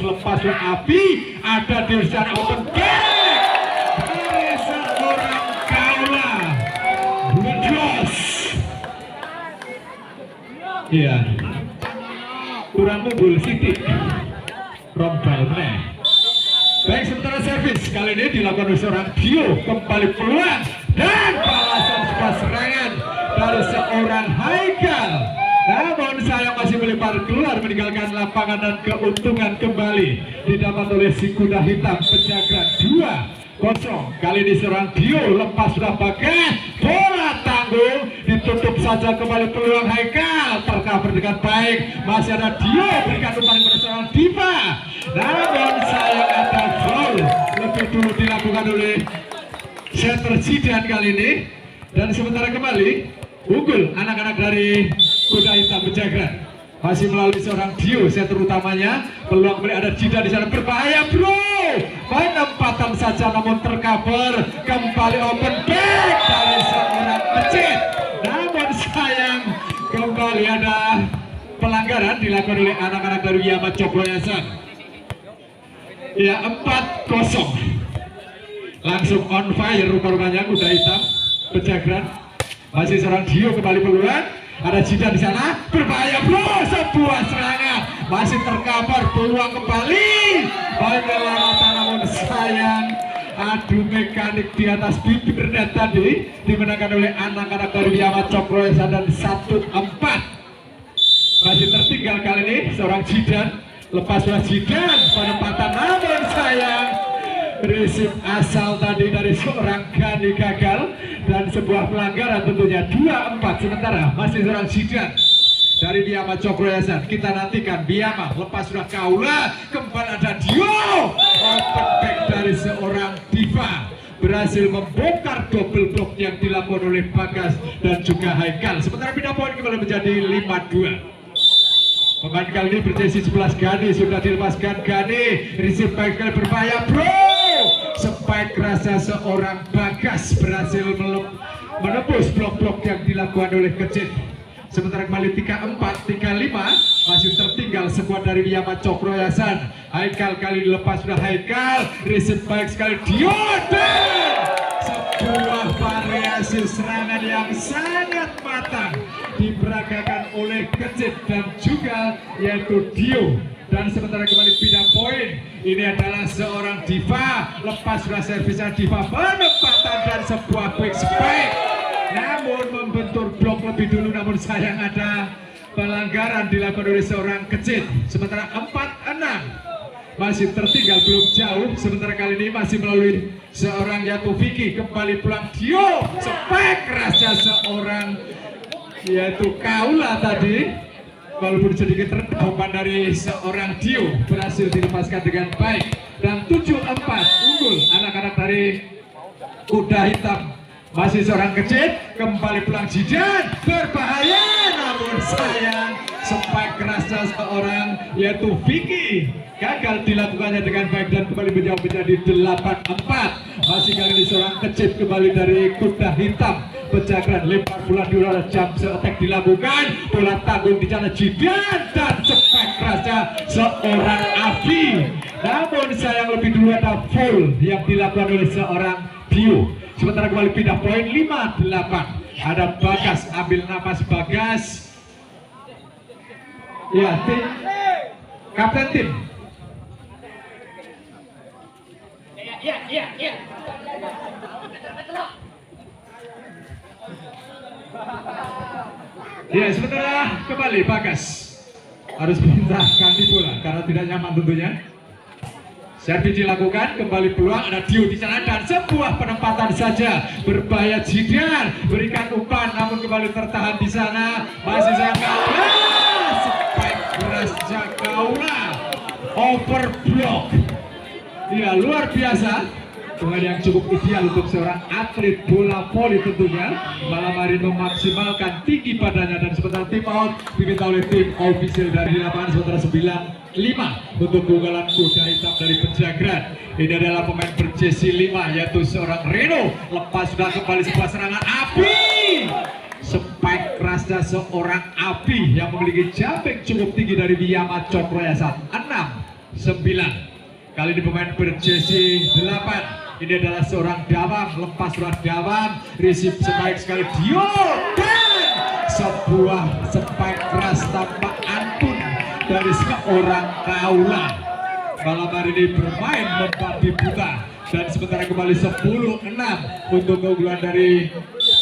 lepas api, ada di secara open back dari seorang Kaula Jos. Iya, kurang unggul Siti Rombalne. Baik, sementara servis kali ini dilakukan oleh seorang Dio, kembali peluang dan balasan sebuah serangan dari seorang Haikal. Namun sayang masih melebar keluar meninggalkan lapangan dan keuntungan kembali didapat oleh si kuda hitam Pejagan 2-0. Kali ini seorang Dio lepas sudah pakai bola tanggung, ditutup saja kembali peluang Haikal, tercover dengan baik. Masih ada Dio, berikan umpan kepada seorang Diva. Namun sayang ada foul lebih dulu dilakukan oleh center Zidan kali ini. Dan sementara kembali unggul anak-anak dari kuda hitam Pejagan. Masih melalui seorang Dio center utamanya. Peluang kembali ada Zidan di sana, berbahaya bro. Penempatan saja namun tercover, kembali open back dari seorang Pecit. Namun sayang kembali ada pelanggaran dilakukan oleh anak-anak dari Wiyama Cokroyasan. Ya, 4-0. Langsung on fire rupa-rupanya kuda hitam Pejagan. Masih seorang Dio kembali peluang. Ada Zidan di sana, berbahaya bro, sebuah serangan masih tercover, peluang kembali. Penyelamatan namun sayang, adu mekanik di atas bibir net tadi dimenangkan oleh anak-anak dari Wiyama Cokroyasan dan 1-4. Masih tertinggal kali ini seorang Zidan, lepas sudah Zidan penempatan namun sayang, prinsip asal tadi dari seorang Gani gagal dan sebuah pelanggaran tentunya 2-4. Sementara masih seorang Zidan dari Wiyama Cokroyasan. Kita nantikan Wiyama lepas sudah Kaula, kembali ada Dio, open back dari seorang Diva, berhasil membongkar double block yang dilakukan oleh Bagas dan juga Haikal. Sementara pindah poin kembali menjadi 5-2. Pemain kali ini berjersey 11 Gani, sudah dilepaskan Gani, receive baik sekali, berbahaya bro. Spike rasa seorang Bagas berhasil menembus blok-blok yang dilakukan oleh Kecil. Sementara kembali 3-4, 3-5, masih tertinggal skuad dari Wiyama Cokroyasan. Haikal kali dilepas sudah Haikal, receive baik sekali Dioden. Sebuah variasi serangan yang sangat matang diperagakan oleh Kecil dan juga yaitu Dio. Dan sementara kembali pindah poin, ini adalah seorang Diva, lepas sudah servisnya Diva, penempatan dan sebuah quick spike, namun membentur blok lebih dulu, namun sayang ada pelanggaran dilakukan oleh seorang Kecil. Sementara 4-6, masih tertinggal belum jauh. Sementara kali ini masih melalui seorang Yatu Vicky, kembali pulang Dio, spike rasa seorang yaitu Kaula tadi. Walaupun sedikit terdepan dari seorang Dio, berhasil dilepaskan dengan baik. Dan 7-4 unggul anak-anak dari kuda hitam. Masih seorang Kecil, kembali pulang Zidan, berbahaya namun sayang, spike kerasa seorang yaitu Vicky gagal dilakukannya dengan baik dan kembali menjauh menjadi 8-4. Masih kali ini seorang Kecil kembali dari kuda hitam Pejagan, lempar bola di udara, jump attack dilakukan, bola tanggung di sana Zidan dan spike kerasa seorang Abi. Namun sayang lebih dulu ada foul yang dilakukan oleh seorang Dio. Sementara kembali pindah poin 5-8. Ada Bagas, ambil napas Bagas. Ya, tim kapten tim. Ya. Ya, sementara kembali Bagas harus minta ganti bola karena tidak nyaman tentunya. Servis dilakukan, kembali peluang, ada Dio di sana dan sebuah penempatan saja, berbahaya Zidan, berikan umpan namun kembali tertahan di sana. Masih Kaula, spike beras Kaula, overblock. Ya, luar biasa. Pemain yang cukup ideal untuk seorang atlet bola voli tentunya. Malam hari memaksimalkan tinggi badannya dan sementara tim out diminta oleh tim official dari lapangan. Sementara 9-5 untuk keunggulan kuda hitam dari Pejagan. Ini adalah pemain berjersey 5 yaitu seorang Reno. Lepas sudah kembali sebuah serangan Abi. Spike kerasnya seorang Abi yang memiliki jumping cukup tinggi dari Wiyama Cokroyasan. 6 Kali ini pemain berjersey 8. Ini adalah seorang Dawang, lepas surat Dawang, receive sebaik sekali Dio, dan sebuah spike keras tanpa ampun dari seorang Kaula. Malam hari ini bermain membabi buta, dan sementara kembali 10-6 untuk keunggulan dari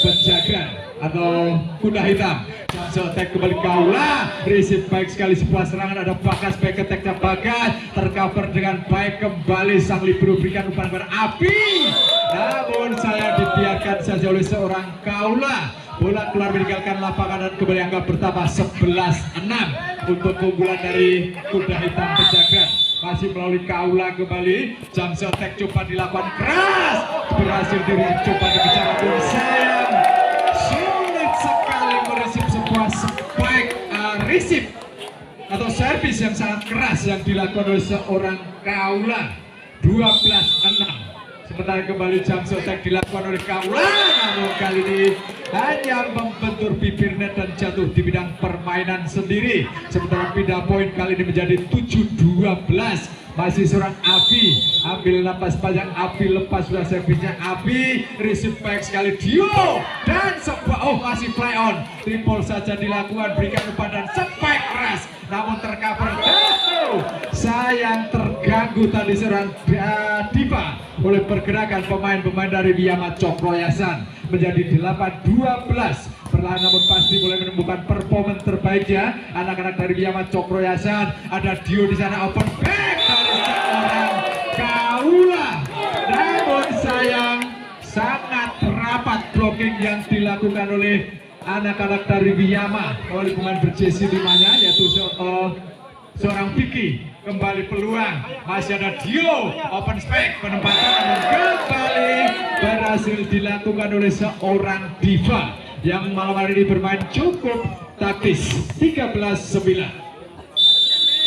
Penjagaan atau Kuda Hitam. Jamso attack kembali Kaula, receive baik sekali sebuah serangan, ada Bagas, baik attack-nya Bagas, tercover dengan baik kembali sang libero berikan umpan berapi, namun saya dibiarkan saja oleh seorang Kaula. Bola keluar meninggalkan lapangan dan kembali angka bertambah 11-6 untuk keunggulan dari Kuda Hitam Penjagaan. Masih melalui Kaula kembali, Jamso attack coba dilakukan keras, berhasil coba dikejar, namun sayang sulit sekali meresip sebuah spike receive atau servis yang sangat keras yang dilakukan oleh seorang Kaula. 12-6. Sementara kembali Jamso attack dilakukan oleh Kaula, namun kali ini hanya membentur bibir net dan jatuh di bidang permainan sendiri. Sementara pindah poin kali ini menjadi 7-12. Masih seorang Api, ambil napas panjang Api, lepas sudah servisnya Api, receive baik sekali Dio, dan sebuah masih fly on, triple saja dilakukan, berikan umpan dan spike keras, namun tercover. Sayang terganggu tadi seorang Diva oleh pergerakan pemain-pemain dari Biyama Cokroyasan. Menjadi 8-12. Perlahan namun pasti mulai menemukan performa terbaiknya anak-anak dari Biyama Cokroyasan. Ada Dio di sana, open back dari seorang Kaula, namun sayang sangat rapat blocking yang dilakukan oleh anak-anak dari Biyama oleh pemain berjersey 5-nya, yaitu seorang Vicky. Kembali peluang, masih ada Dio, open spike, penempatan namun kembali berhasil dilakukan oleh seorang Diva yang malam hari ini bermain cukup taktis. 13-9.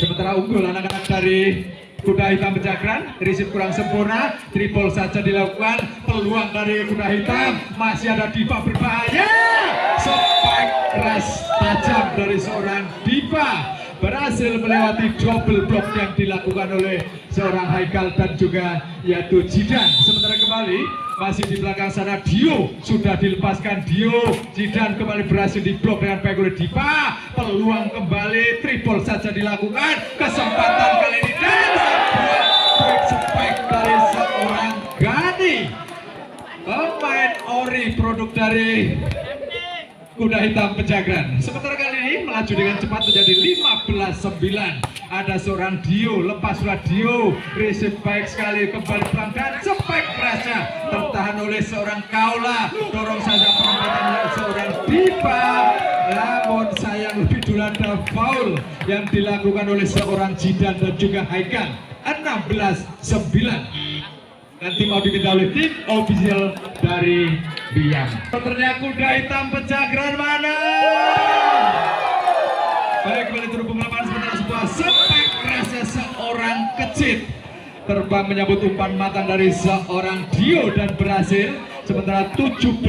Sementara unggul anak-anak dari Kuda Hitam Penjagaan, receive kurang sempurna, triple saja dilakukan, peluang dari Kuda Hitam, masih ada Diva berbahaya, spike keras tajam dari seorang Diva berhasil melewati double block yang dilakukan oleh seorang Haikal dan juga yaitu Jidan. Sementara kembali masih di belakang sana Dio, sudah dilepaskan Dio, Jidan kembali berhasil diblok dengan baik oleh Diva, peluang kembali, triple saja dilakukan, kesempatan kali ini dan sebuah break spike dari seorang Gani, pemain ori produk dari Kuda Hitam Penjagaan. Sementara kali ini melaju dengan cepat menjadi 15-9. Ada seorang Dio, lepas surat Dio, receive baik sekali, kembali pelan dan spike kerasnya tertahan oleh seorang Kaula, dorong saja penempatan oleh seorang Diva, namun sayang lebih dulu ada foul yang dilakukan oleh seorang Jidan dan juga Haikal. 16-9. Nanti mau diminta oleh tim official dari Biyam. Ternyata Kuda Hitam Penjagaan mana? Baik, kembali terhubung lapangan sementara sebuah spike kerasnya seorang Kecit terbang menyambut umpan matang dari seorang Dio dan berhasil. Sementara 17-9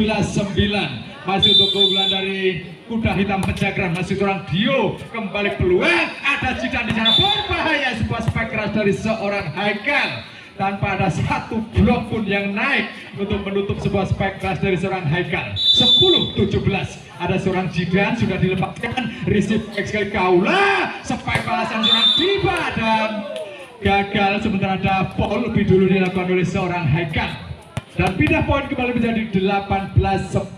masih untuk keunggulan dari Kuda Hitam Penjagaan. Masih seorang Dio, kembali peluang, ada Jidan di sana, berbahaya, sebuah spike keras dari seorang Haikal tanpa ada satu blok pun yang naik untuk menutup sebuah spike keras dari seorang Haikal. 10-17. Ada seorang Jidan sudah dilepaskan, receive sekali Kaula, spike balasan seorang Diva dan gagal. Sementara ada foul lebih dulu dilakukan oleh seorang Haikal dan pindah poin kembali menjadi 18-10.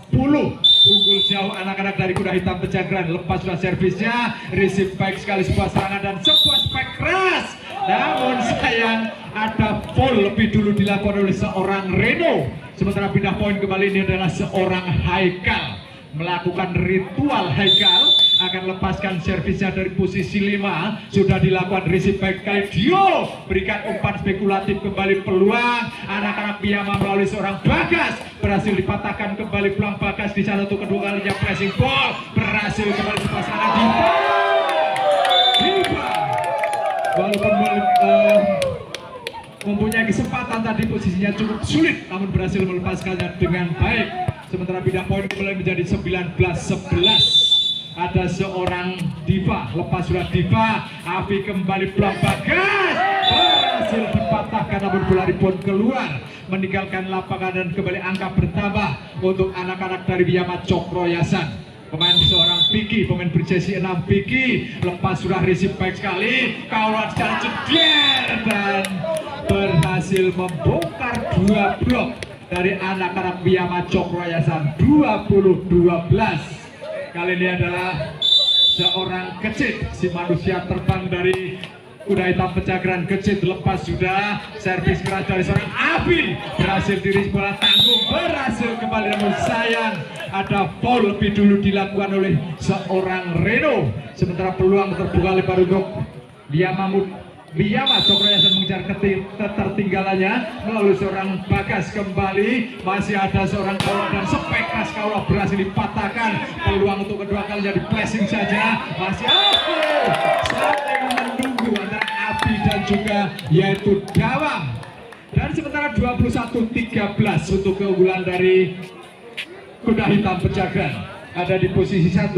Unggul jauh anak-anak dari Kuda Hitam Penjagaan. Lepas sudah servisnya, receive baik sekali sebuah serangan dan sebuah spike keras, namun sayang ada foul lebih dulu dilakukan oleh seorang Reno. Sementara pindah poin kembali ini adalah seorang Haikal. Melakukan ritual Haikal akan lepaskan servisnya dari posisi 5. Sudah dilakukan receive baik kali Dio, berikan umpan spekulatif, kembali peluang anak-anak Biyama melalui seorang Bagas, berhasil dipatahkan kembali peluang Bagas di sana untuk kedua kalinya pressing ball, berhasil kembali dipasangkan Diva. Walaupun mempunyai kesempatan tadi posisinya cukup sulit, namun berhasil melepaskannya dengan baik. Sementara pindah poin kembali menjadi 19-11. Ada seorang Diva, lepas sudah Diva, Api kembali peluang Bagas, namun bola rebound keluar meninggalkan lapangan dan kembali angka bertambah untuk anak-anak dari Wiyama Cokroyasan. Pemain seorang Piki, pemain berjersey 6 Piki, lepas sudah receive baik sekali, kawan secara jeder dan berhasil membongkar 2 blok dari anak-anak Wiyama Cokroyasan 20-12. Kali ini adalah seorang Kecit, si manusia terbang dari kuda hitam Pejageran. Kecit lepas sudah, servis keras dari seorang Abi, berhasil diri bola tanggung, berhasil kembali namun sayang ada foul lebih dulu dilakukan oleh seorang Reno. Sementara peluang terbuka lebar untuk Wiyama Cokroyasan mengejar ketertinggalannya melalui seorang Bagas kembali, masih ada seorang Kaula dan spek keras Kaula berhasil dipatahkan. Peluang untuk kedua kalinya di flashing saja, masih saling menunggu antara Abi dan juga yaitu Dawang. Dan sementara 21-13 untuk keunggulan dari kuda hitam Pejageran. Ada di posisi 1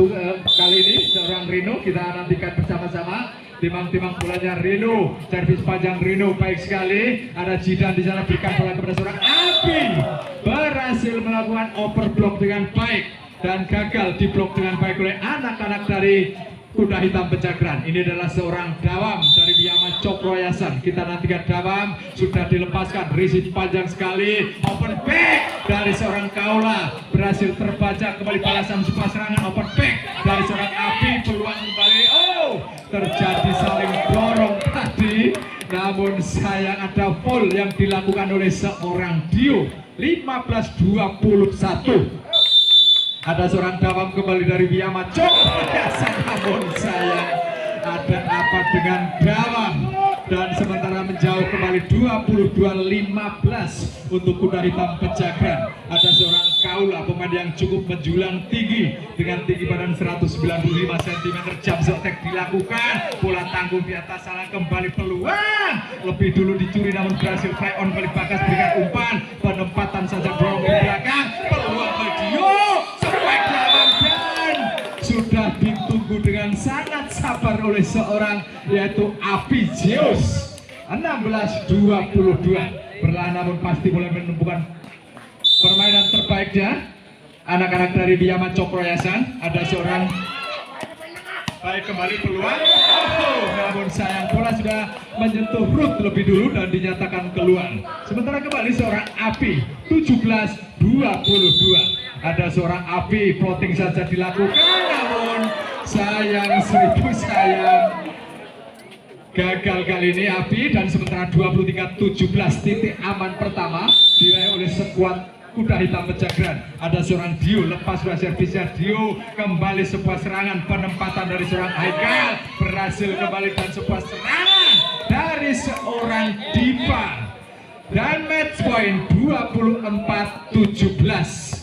kali ini seorang Rino, kita nantikan bersama-sama. Timang-timang bolanya Rino, servis panjang Rino baik sekali. Ada Jidan di sana, berikan bola kepada seorang Abi, berhasil melakukan overblock dengan baik dan gagal diblok dengan baik oleh anak-anak dari kuda hitam Pejageran. Ini adalah seorang Dawam dari Wiyama Cokroyasan. Kita nantikan Dawam sudah dilepaskan, receive panjang sekali, open back dari seorang Kaula, berhasil terbaca kembali balasan sebuah serangan open back dari seorang Abi, peluang kembali. Terjadi saling dorong tadi, namun sayang ada foul yang dilakukan oleh seorang Dio. 15-21. Ada seorang Dawam kembali dari Wiyama Cokroyasan, namun sayang ada apa dengan Dawam, dan sementara menjauh kembali 22-15 untuk kuda hitam Pejageran. Ada seorang Kaula, pemain yang cukup menjulang tinggi dengan tinggi badan 195 cm. Jam sotek dilakukan, bola tanggung di atas sana, kembali peluang lebih dulu dicuri namun berhasil fly on kembali Bagas, berikan umpan, penempatan saja dorong di belakang, peluang Dio sebaik Dawang dan sudah ditunggu dengan sangat sabar oleh seorang yaitu Abi Zeus. 16-22 perlahan namun pasti mulai menemukan permainan terbaiknya anak-anak dari Wiyama Cokroyasan. Ada seorang baik kembali peluang, namun sayang bola sudah menyentuh perut lebih dulu dan dinyatakan keluar. Sementara kembali seorang Abi. 17-22. Ada seorang Abi, floating saja dilakukan, namun sayang, seribu sayang, gagal kali ini Abi. Dan sementara 23-17 titik aman pertama diraih oleh skuad kuda hitam Pejageran. Ada seorang Dio, lepas sudah servisnya Dio, kembali sebuah serangan, penempatan dari seorang Haikal, berhasil kembali dan sebuah serangan dari seorang Diva, dan match point 24-17.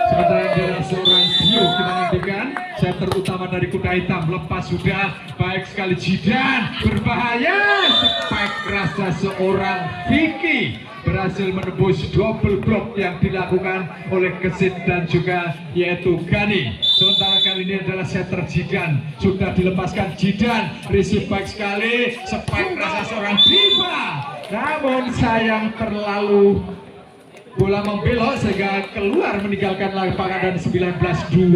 Sementara adalah seorang Dio, kita nantikan set terutama dari kuda hitam, lepas sudah baik sekali Jidan, berbahaya, spek rasa seorang Vicky, berhasil menembus double block yang dilakukan oleh Kesit dan juga yaitu Gani. Sementara kali ini adalah setter Jidan, sudah dilepaskan Jidan, receive baik sekali, spek rasa seorang Diva, namun sayang terlalu bola membelok sehingga keluar meninggalkan lapangan dan 19-24.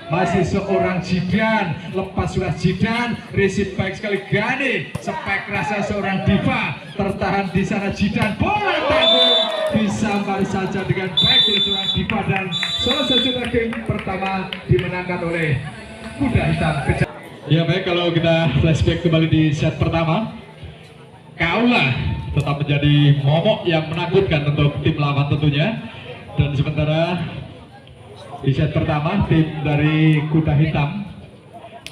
Masih seorang Jidan, lepas sudah Jidan, receive baik sekali Gani, spek rasa seorang Diva, tertahan di sana Jidan, bola tanggung disambar saja dengan baik oleh seorang Diva, dan selesai sudah game pertama dimenangkan oleh kuda hitam Pejageran. Ya baik, kalau kita flashback kembali di set pertama, Kaula tetap menjadi momok yang menakutkan untuk tim lawan tentunya. Dan sementara di set pertama tim dari kuda hitam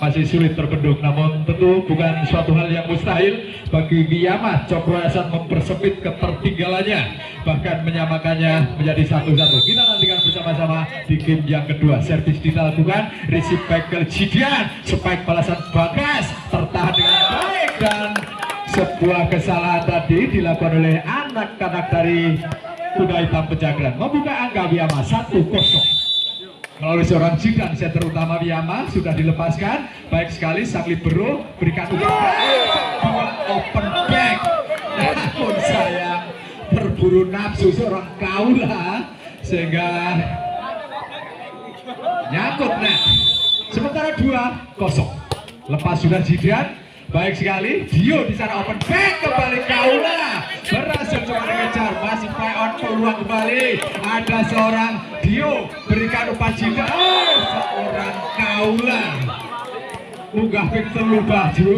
masih sulit terbendung, namun tentu bukan suatu hal yang mustahil bagi Wiyama Cokroyasan mempersempit ketertinggalannya, bahkan menyamakannya menjadi 1-1. Kita nantikan bersama-sama di game yang kedua. Servis dilakukan, receive back ke Jidan, spike balasan Bagas, tertahan dengan baik, dan sebuah kesalahan tadi dilakukan oleh anak-anak dari kuda hitam Pejageran, membuka angka Wiyama 1-0 melalui seorang Jidan. Set terutama Wiyama sudah dilepaskan, baik sekali sang libero, berikan umpan, open back buru-buru nafsu seorang kaula sehingga nyangkut net. Sementara 2-0. Lepas sudah Jidan, baik sekali. Dio di sana open back kembali kaula berhasil coba dikejar, masih play on peluang kembali. Ada seorang Dio berikan umpan Jidan. Seorang kaula munggah pick telu baju.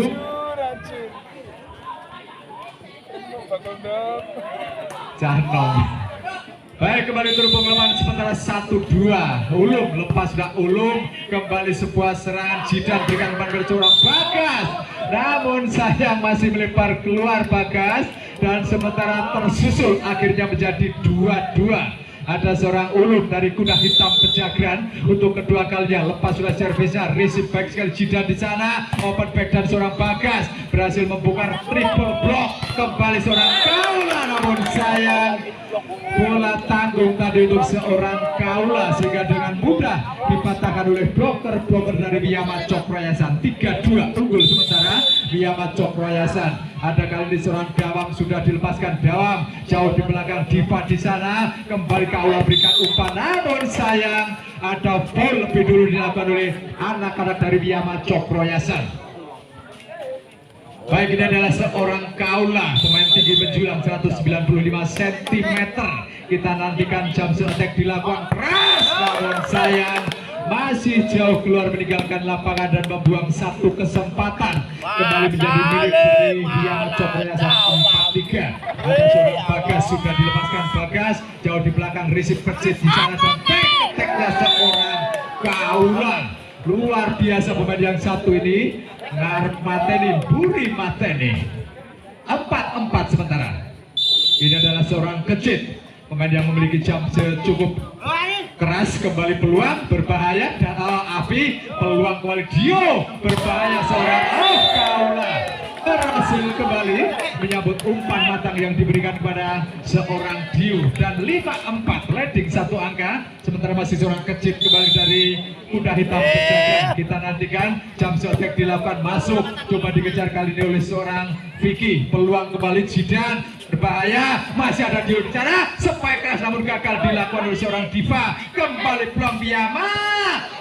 Janong. Baik, kembali turun pengalaman sementara 1-2. Ulum lepas dah Ulum kembali sebuah serangan Jidan berikan umpan bercorak Bagas. Namun sayang masih melempar keluar Bagas dan sementara tersusul akhirnya menjadi 2-2. Ada seorang Ulum dari kuda hitam Pejagan untuk kedua kalinya lepas sudah servisnya, receive back sekali Jidan di sana, open back dan seorang Bagas berhasil membuka triple block kembali seorang kaula, namun sayang bola tanggung tadi untuk seorang kaula sehingga dengan mudah dipatahkan oleh bloker dari Biyama Cokroyasan. 3-2 unggul sementara Biyama Cokroyasan. Ada kali ini seorang Dawang sudah dilepaskan, Dawang jauh di belakang Diva di sana, kembali kaula berikan umpan, namun sayang ada foul lebih dulu dilakukan oleh anak-anak dari Biyama Cokroyasan. Baik, ini adalah seorang kaula pemain tinggi menjulang 195 cm. Kita nantikan jam attack dilakukan keras, namun sayang masih jauh keluar meninggalkan lapangan dan membuang satu kesempatan kembali menjadi milik dari Biyama Cokroyasan. 4-3. Ada seorang Bagas sudah dilepaskan, Bagas jauh di belakang, receive kecil di sana dan tek-teknya seorang kaula. Luar biasa pemain yang satu ini, ngarep mateni, buri mateni. 4-4 sementara. Ini adalah seorang kecil, pemain yang memiliki jam cukup keras, kembali peluang berbahaya dan api peluang kembali Dio berbahaya, seorang kaula berhasil kembali menyambut umpan matang yang diberikan kepada seorang Dio dan 5-4 leading satu angka. Sementara masih seorang kecil kembali dari kuda hitam Pejagan. Kita nantikan jam attack dilakukan, masuk coba dikejar kali ini oleh seorang Vicky, peluang kembali Jidan berbahaya, masih ada Dio di sana, spike keras namun gagal dilakukan oleh seorang Diva. Kembali peluang Biyama,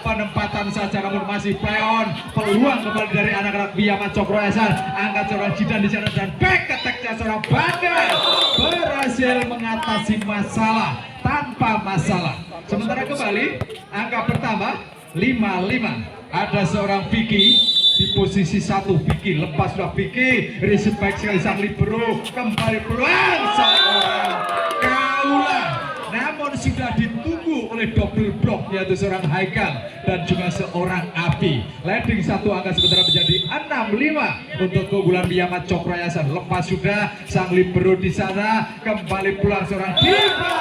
penempatan saja namun masih play on, peluang kembali dari anak-anak Biyama Cokroyasan. Angkat seorang Jidan di sana dan back attack-nya seorang Bagas berhasil mengatasi masalah tanpa masalah. Sementara kembali angka bertambah 5-5. Ada seorang Vicky di posisi 1, Vicky lepas sudah, Vicky receive baik sekali sang libero, kembali peluang seorang kaula, namun sudah ditunggu oleh double block yaitu seorang Haikal dan juga seorang Api. Leading satu angka sementara menjadi 6-5 untuk keunggulan Biyama Cokroyasan. Lepas sudah sang libero di sana, kembali pulang seorang Diva.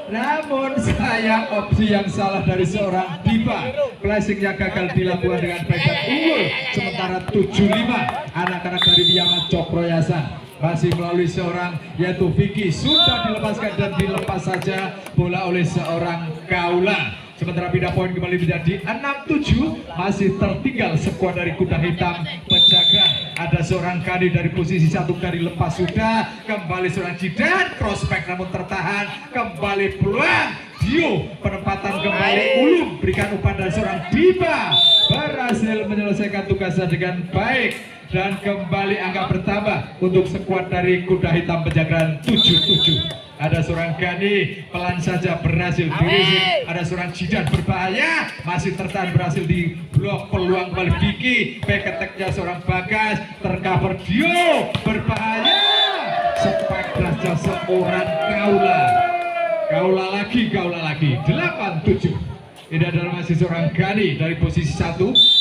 Namun sayang opsi yang salah dari seorang Diva, flashingnya gagal dilakukan dengan baik dan unggul sementara 7-5 anak-anak dari Biyama Cokroyasan. Masih melalui seorang yaitu Vicky sudah dilepaskan dan dilepas saja bola oleh seorang kaula. Sementara pindah poin kembali menjadi 6-7, masih tertinggal skuad dari kuda hitam Pejagan. Ada seorang Kani dari posisi 1 dari lepas sudah, kembali seorang Jidan prospek namun tertahan, kembali peluang Dio, penempatan kembali Ulum berikan umpan dari seorang Diva berhasil menyelesaikan tugasnya dengan baik dan kembali angka bertambah untuk skuad dari kuda hitam Pejagan 7-7. Ada seorang Gani pelan saja berhasil dirisik, ada seorang Jidan berbahaya masih tertahan, berhasil di blok, peluang kembali Vicky, back attack-nya seorang Bagas, tercover Dio berbahaya, spike kerasnya seorang kaula lagi 8-7. Ini adalah masih seorang Gani dari posisi 1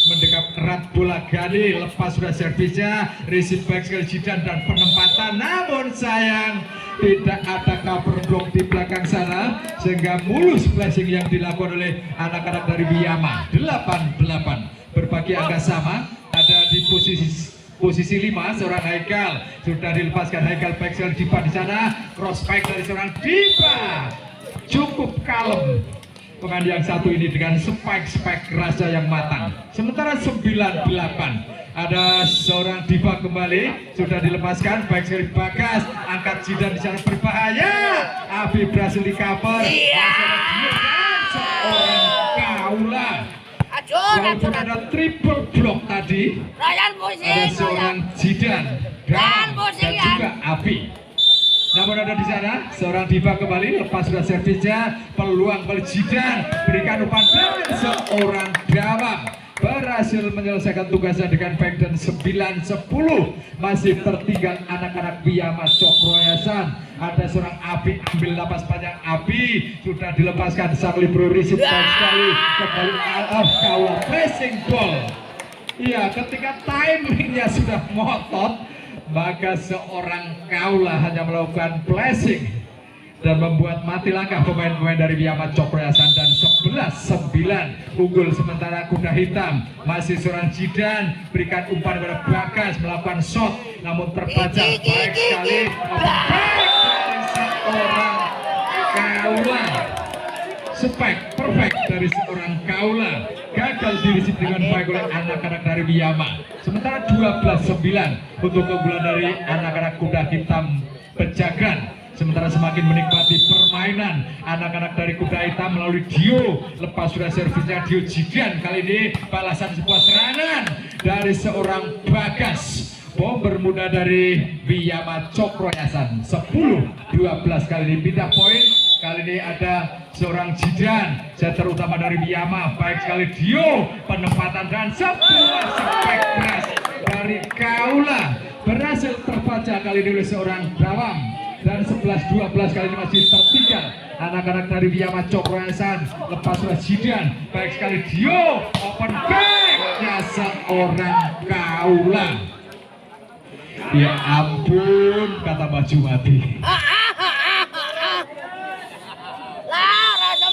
mendekat erat bola. Gani lepas sudah servisnya, receive back sekali Jidan dan penempatan, namun sayang tidak ada cover block di belakang sana sehingga mulus flashing yang dilakukan oleh anak-anak dari Biyama. 8-8 berbagi angka sama. Ada di posisi 5 seorang Haikal sudah dilepaskan, Haikal back sekali Diva di sana, cross back dari seorang Diva cukup kalem pemain yang satu ini dengan spike kerasa yang matang. Sementara 9-8 Ada seorang Diva kembali, sudah dilepaskan, baik sekali Bagas, angkat Jidan di sana berbahaya. Abi berhasil di cover. Seorang Kaula. Walaupun ada triple block tadi, ada seorang Jidan dan juga Abi. Namun ada di sana seorang Diva kembali, lepas sudah servisnya, peluang kembali Jidan, berikan umpan dan seorang Dawang berhasil menyelesaikan tugasnya dengan baik dan 9-10. Masih tertinggal anak-anak Biyama Cokroyasan. Ada seorang Abi, ambil napas panjang Abi, sudah dilepaskan sang libero receive sekali kembali Kaula pressing ball. Iya, ketika timingnya sudah ngotot, maka seorang Kaula hanya melakukan blessing dan membuat mati langkah pemain-pemain dari Biyama Cokroyasan. Dan 11-9 unggul sementara kuda hitam. Masih seorang Jidan, berikan umpan kepada Bagas, melakukan shot namun terbaca baik sekali dari seorang Kaula. Spek perfect dari seorang Kaula, gagal dirisip dengan baik oleh anak-anak dari Biyama. Sementara 12-9 untuk keunggulan dari anak-anak kuda hitam Pejagan. Sementara semakin menikmati permainan anak-anak dari kuda hitam melalui Dio. Lepas sudah servisnya Dio Jidan, kali ini balasan sebuah serangan dari seorang Bagas, bomber muda dari Biyama Cokroyasan. 10-12 kali ini pindah poin. Kali ini ada seorang Jidan, setter utama dari Biyama. Baik sekali Dio, penempatan dan sebuah spek keras dari Kaula berhasil terbaca kali ini oleh seorang Dawang. Dan 11-12 kali ini masih tertinggal anak-anak dari Biyama Cokroyasan. Lepas sudah Jidan, baik sekali Dio, open back-nya seorang Kaula. Ya ampun, kata Mbak Jumati.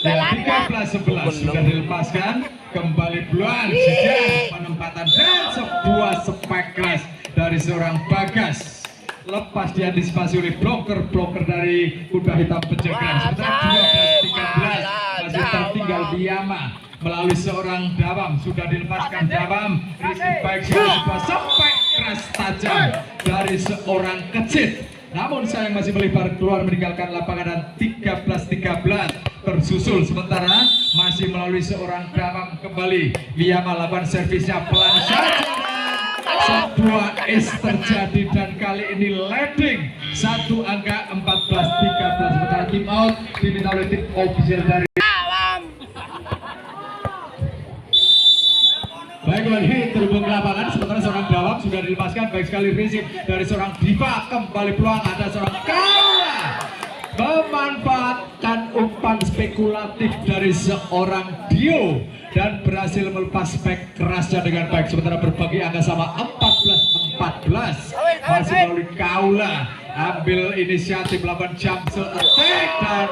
Ya, 13-11 sudah dilepaskan, kembali peluang Jidan, penempatan dan sebuah spek keras dari seorang Bagas. Lepas diantisipasi oleh bloker dari kuda hitam Pejagan. Sementara 12-13 masih tertinggal Biyama melalui seorang Dawang. Sudah dilepaskan Dawang, risik baik sebuah spek keras tajam dari seorang Kecit. Namun sayang masih melebar keluar meninggalkan lapangan dan 13-13 tersusul. Sementara masih melalui seorang Dawang kembali. Biyama lakukan servisnya pelan saja. Sebuah es terjadi dan kali ini leading satu angka 14-13. Sementara tim out diminta oleh tim official dari baik lagi terhubung ke lapangan. Sementara seorang Dawang sudah dilepaskan, baik sekali receive dari seorang Diva. Kembali peluang, ada seorang Kaula memanfaatkan umpan spekulatif dari seorang Dio dan berhasil melepas spek kerasnya dengan baik. Sementara berbagi angka sama 14-14 masih melalui Kaula, ambil inisiatif melakukan jump attack dan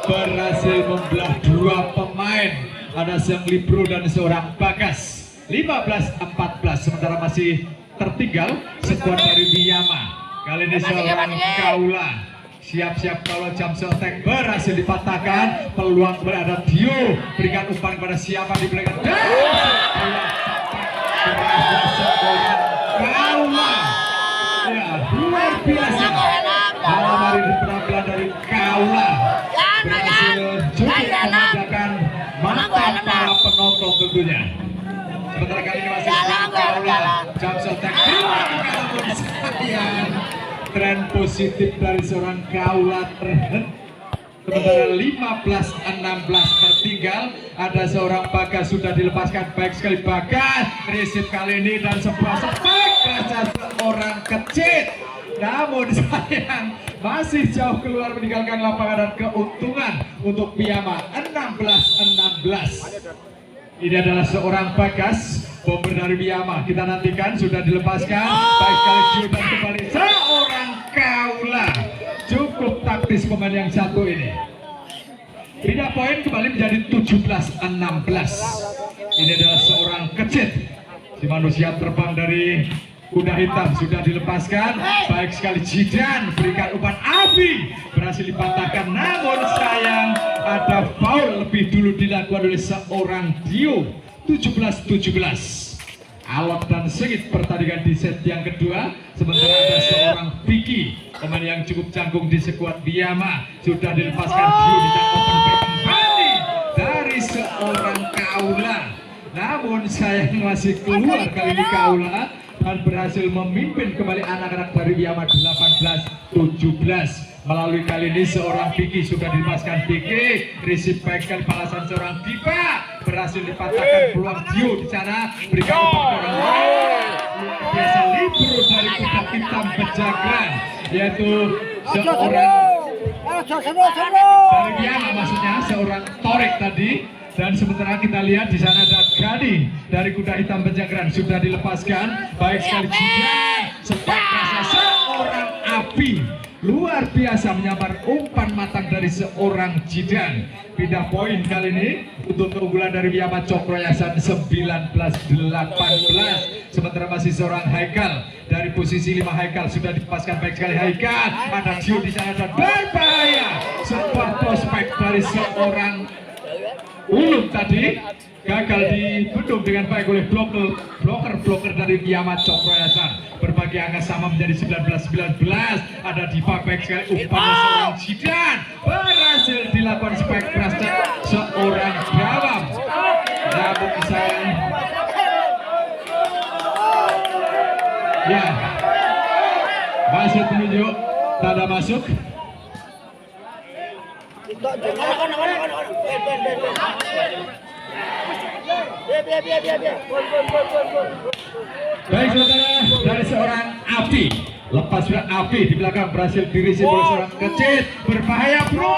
berhasil membelah dua pemain. Ada seorang libero dan seorang Bagas. 15-14 sementara masih tertinggal skuad dari Biyama. Kali ini seorang Kaula siap-siap kalau jam attack berhasil dipatahkan. Peluang berada Dio, berikan umpan kepada siapa di belakang dan seorang Kaula. Ya, luar biasa malam hari di penampilan dari Kaula, berhasil juga mengadakan mata para penonton tentunya. Sementara kali ini masih Kaula jam attack. Namun sayang tren positif dari seorang Kaula terhenti. Sementara 15-16 tertinggal, ada seorang Bagas sudah dilepaskan, baik sekali Bagas receive kali ini dan sebuah spek raja seorang Kecit. Namun sayang masih jauh keluar meninggalkan lapangan dan keuntungan untuk Biyama 16-16. Ini adalah seorang Bagas, bomber dari Biyama. Kita nantikan sudah dilepaskan, baik sekali dan kembali seorang Kaula. Cukup taktis pemain yang satu ini. Pindah poin kembali menjadi 17-16. Ini adalah seorang Kecit, si manusia terbang dari kuda hitam sudah dilepaskan, baik sekali Jidan, berikan umpan Abi, berhasil dipatahkan. Namun sayang ada foul lebih dulu dilakukan oleh seorang Dio. 17-17. alot dan sengit pertandingan di set yang kedua. Sementara ada seorang Vicky, pemain yang cukup canggung di skuad Biyama, sudah dilepaskan Dio di open back kembali dari seorang Kaula. Namun sayang masih keluar kali ini Kaula dan berhasil memimpin kembali anak-anak dari Biyama 18-17. Melalui kali ini seorang Vicky sudah dilepaskan Vicky, receive back kali balasan seorang Dipa, berhasil dipatahkan peluang Dio di sana, berikan umpan orang lain. Biasa libero dari kuda hitam Pejagan, yaitu seorang dari Biyama, maksudnya seorang Torik tadi. Dan sementara kita lihat di sana ada Gani dari kuda hitam Pejagan sudah dilepaskan, baik sekali juga sempat rasa seorang Api luar biasa menyambar umpan matang dari seorang Jidan. Pindah poin kali ini untuk keunggulan dari Biyama Cokroyasan 19-18. Sementara masih seorang Haikal dari posisi 5. Haikal sudah dipaskan baik sekali Haikal. Ada Cio di sana dan berbahaya. Sebuah prospek dari seorang Ulum tadi gagal dibendung dengan baik oleh bloker dari Biyama Cokroyasan. Berbagi angka sama menjadi 19-19. Ada Diva baik sekali umpannya seorang Jidan, berhasil dilakukan spike keras seorang Gawam. Namun sayang, ya masih penunjuk tanda masuk. Baik saudara, dari seorang Api, lepas sudah Api di belakang berhasil dirisi oleh seorang Kecil, berbahaya bro.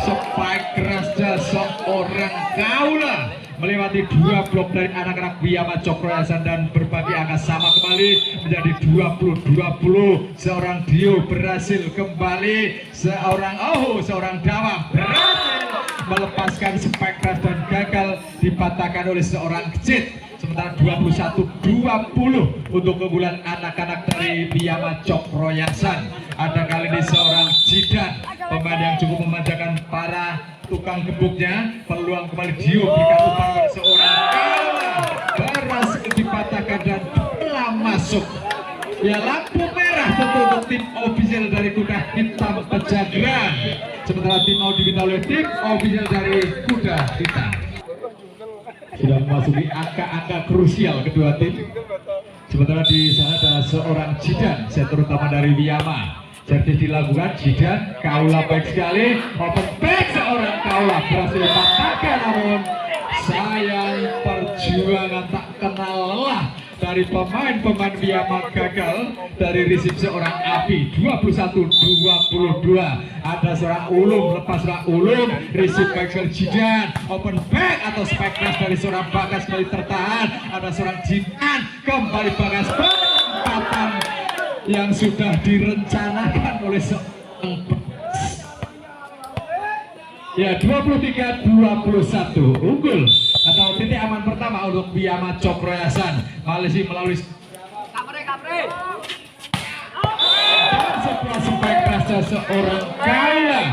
Spike kerasnya seorang Kaula melewati 2 blok dari anak-anak Biyama Cokroyasan dan berbagi angka sama kembali menjadi 20-20. Seorang Dio berhasil kembali, seorang Dawam berhasil melepaskan spike keras dan gagal dipatahkan oleh seorang Kecil. Sementara 21-20 untuk keunggulan anak-anak dari Biyama Cokroyasan. Ada kali ini seorang Jidan, pemain yang cukup memanjakan para tukang gebuknya. Peluang kembali Dio berikan umpan kepada seorang Kaula, berhasil dipatahkan dan telah masuk. Ya, lampu merah tentu untuk tim official dari kuda hitam Pejagan. Sementara tim mau diminta oleh tim official dari kuda hitam. Sudah memasuki angka-angka krusial kedua tim. Sementara di sana ada seorang Jidan, set terutama dari Biyama. Servis dilakukan Jidan, Kaula baik sekali, open back seorang Kaula berhasil dipatahkan, namun sayang perjuangan tak kenal lelah dari pemain-pemain Biyama gagal dari receive seorang Api. 21-22. Ada seorang Ulum, lepas seorang Ulum, receive baik sekali Jidan, open back atau spike keras dari seorang Bagas kembali tertahan. Ada seorang Jidan, kembali Bagas, penempatan yang sudah direncanakan oleh seorang ya. 23-21 unggul atau titik aman pertama untuk Biyama Cokroyasan. Malaysia melalui dan setelah spike kerasnya seorang Kaula,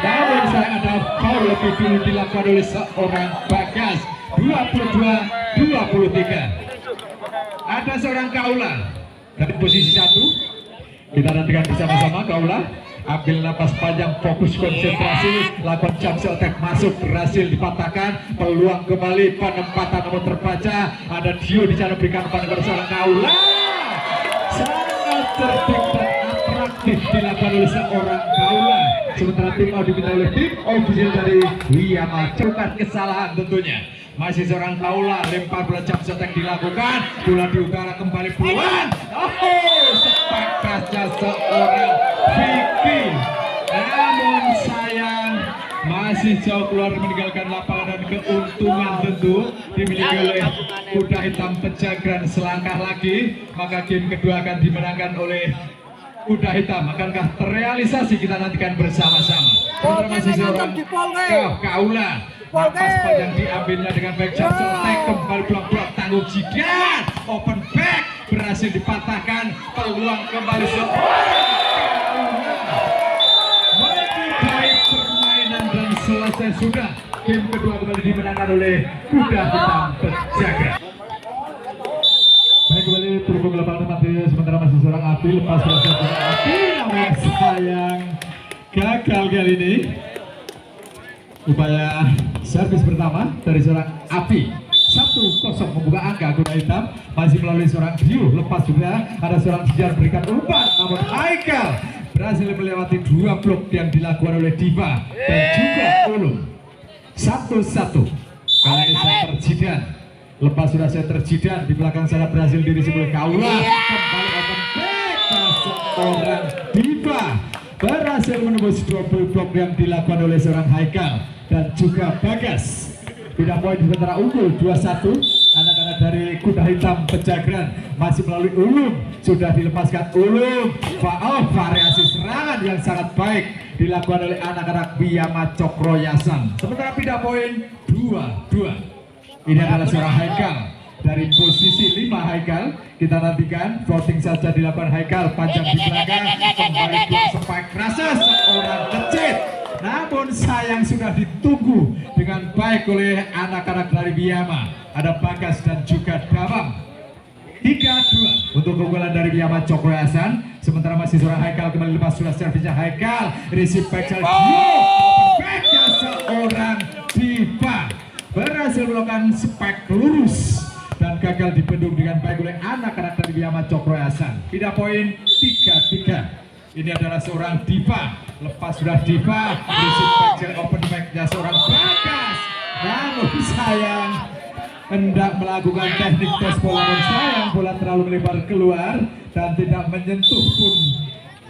namun saya ada foul lebih dulu dilakukan oleh seorang Bagas. 22-23. Ada seorang Kaula dari posisi 1. Kita nantikan bersama-sama. Kaula ambil napas panjang, fokus konsentrasi, lakukan jump shot attack, masuk, berhasil dipatahkan. Peluang kembali, penempatan namun terbaca. Ada Dio di sana berikan pada seorang Kaula. Sangat cerdik dan atraktif dilakukan oleh seorang Kaula. Sementara tim mau diminta oleh tim official dari Biyama. Bukan kesalahan tentunya. Masih seorang Kaula, lempar bola jump shot attack dilakukan. Bola di udara kembali peluang. Spike kerasnya seorang Vicky, namun sayang masih jauh keluar meninggalkan lapangan dan keuntungan tentu dimiliki oleh kuda hitam Pejagan. Selangkah lagi maka game kedua akan dimenangkan oleh kuda hitam. Akankah terrealisasi? Kita nantikan bersama-sama. Masih seorang Kaula, napas panjang diambilnya dengan baik, jump shot attack kembali blok-blok tanggung Jidan, open back berhasil dipatahkan. Peluang kembali seorang baik permainan dan selesai sudah. Game kedua kembali dimenangkan oleh kuda hitam Pejagan. berhubung lapangan mati sementara masih seorang Api lepas berhasil Api namun sayang gagal kali ini upaya servis pertama dari seorang Api 1-0 membuka angka kuda hitam masih melalui seorang Dio lepas juga ada seorang Sijar berikan umpan namun Haikal berhasil melewati 2 blok yang dilakukan oleh Diva dan juga Ulum 1-1 kali ini center Jidan lepas sudah center Jidan di belakang sana berhasil diri sebelah Kaula kembali open back seorang Diva berhasil menembus double block yang dilakukan oleh seorang Haikal dan juga Bagas. Pindah poin sementara unggul 2-1 anak-anak dari kuda hitam Pejagan masih melalui Ulum sudah dilepaskan Ulum variasi serangan yang sangat baik dilakukan oleh anak-anak Biyama Cokroyasan sementara pindah poin 2-2 ini adalah seorang Haikal dari posisi 5 Haikal kita nantikan voting saja dilakukan Haikal panjang di belakang kembali blok spike rasa seorang kecil namun sayang sudah ditunggu dengan baik oleh anak-anak dari Biyama ada Bagas dan juga Damam 3-2 untuk keunggulan dari Biyama Cokroyasan sementara masih seorang Haikal kembali lepas sudah servisnya Haikal receive back backnya seorang Diva berhasil melakukan spike lurus dan gagal dibendung dengan baik oleh anak-anak dari Biyama Cokroyasan pindah poin 3-3 ini adalah seorang Diva lepas sudah Diva receive back open back-nya seorang Bagas namun sayang hendak melakukan teknik tes bola namun sayang bola terlalu melebar keluar dan tidak menyentuh pun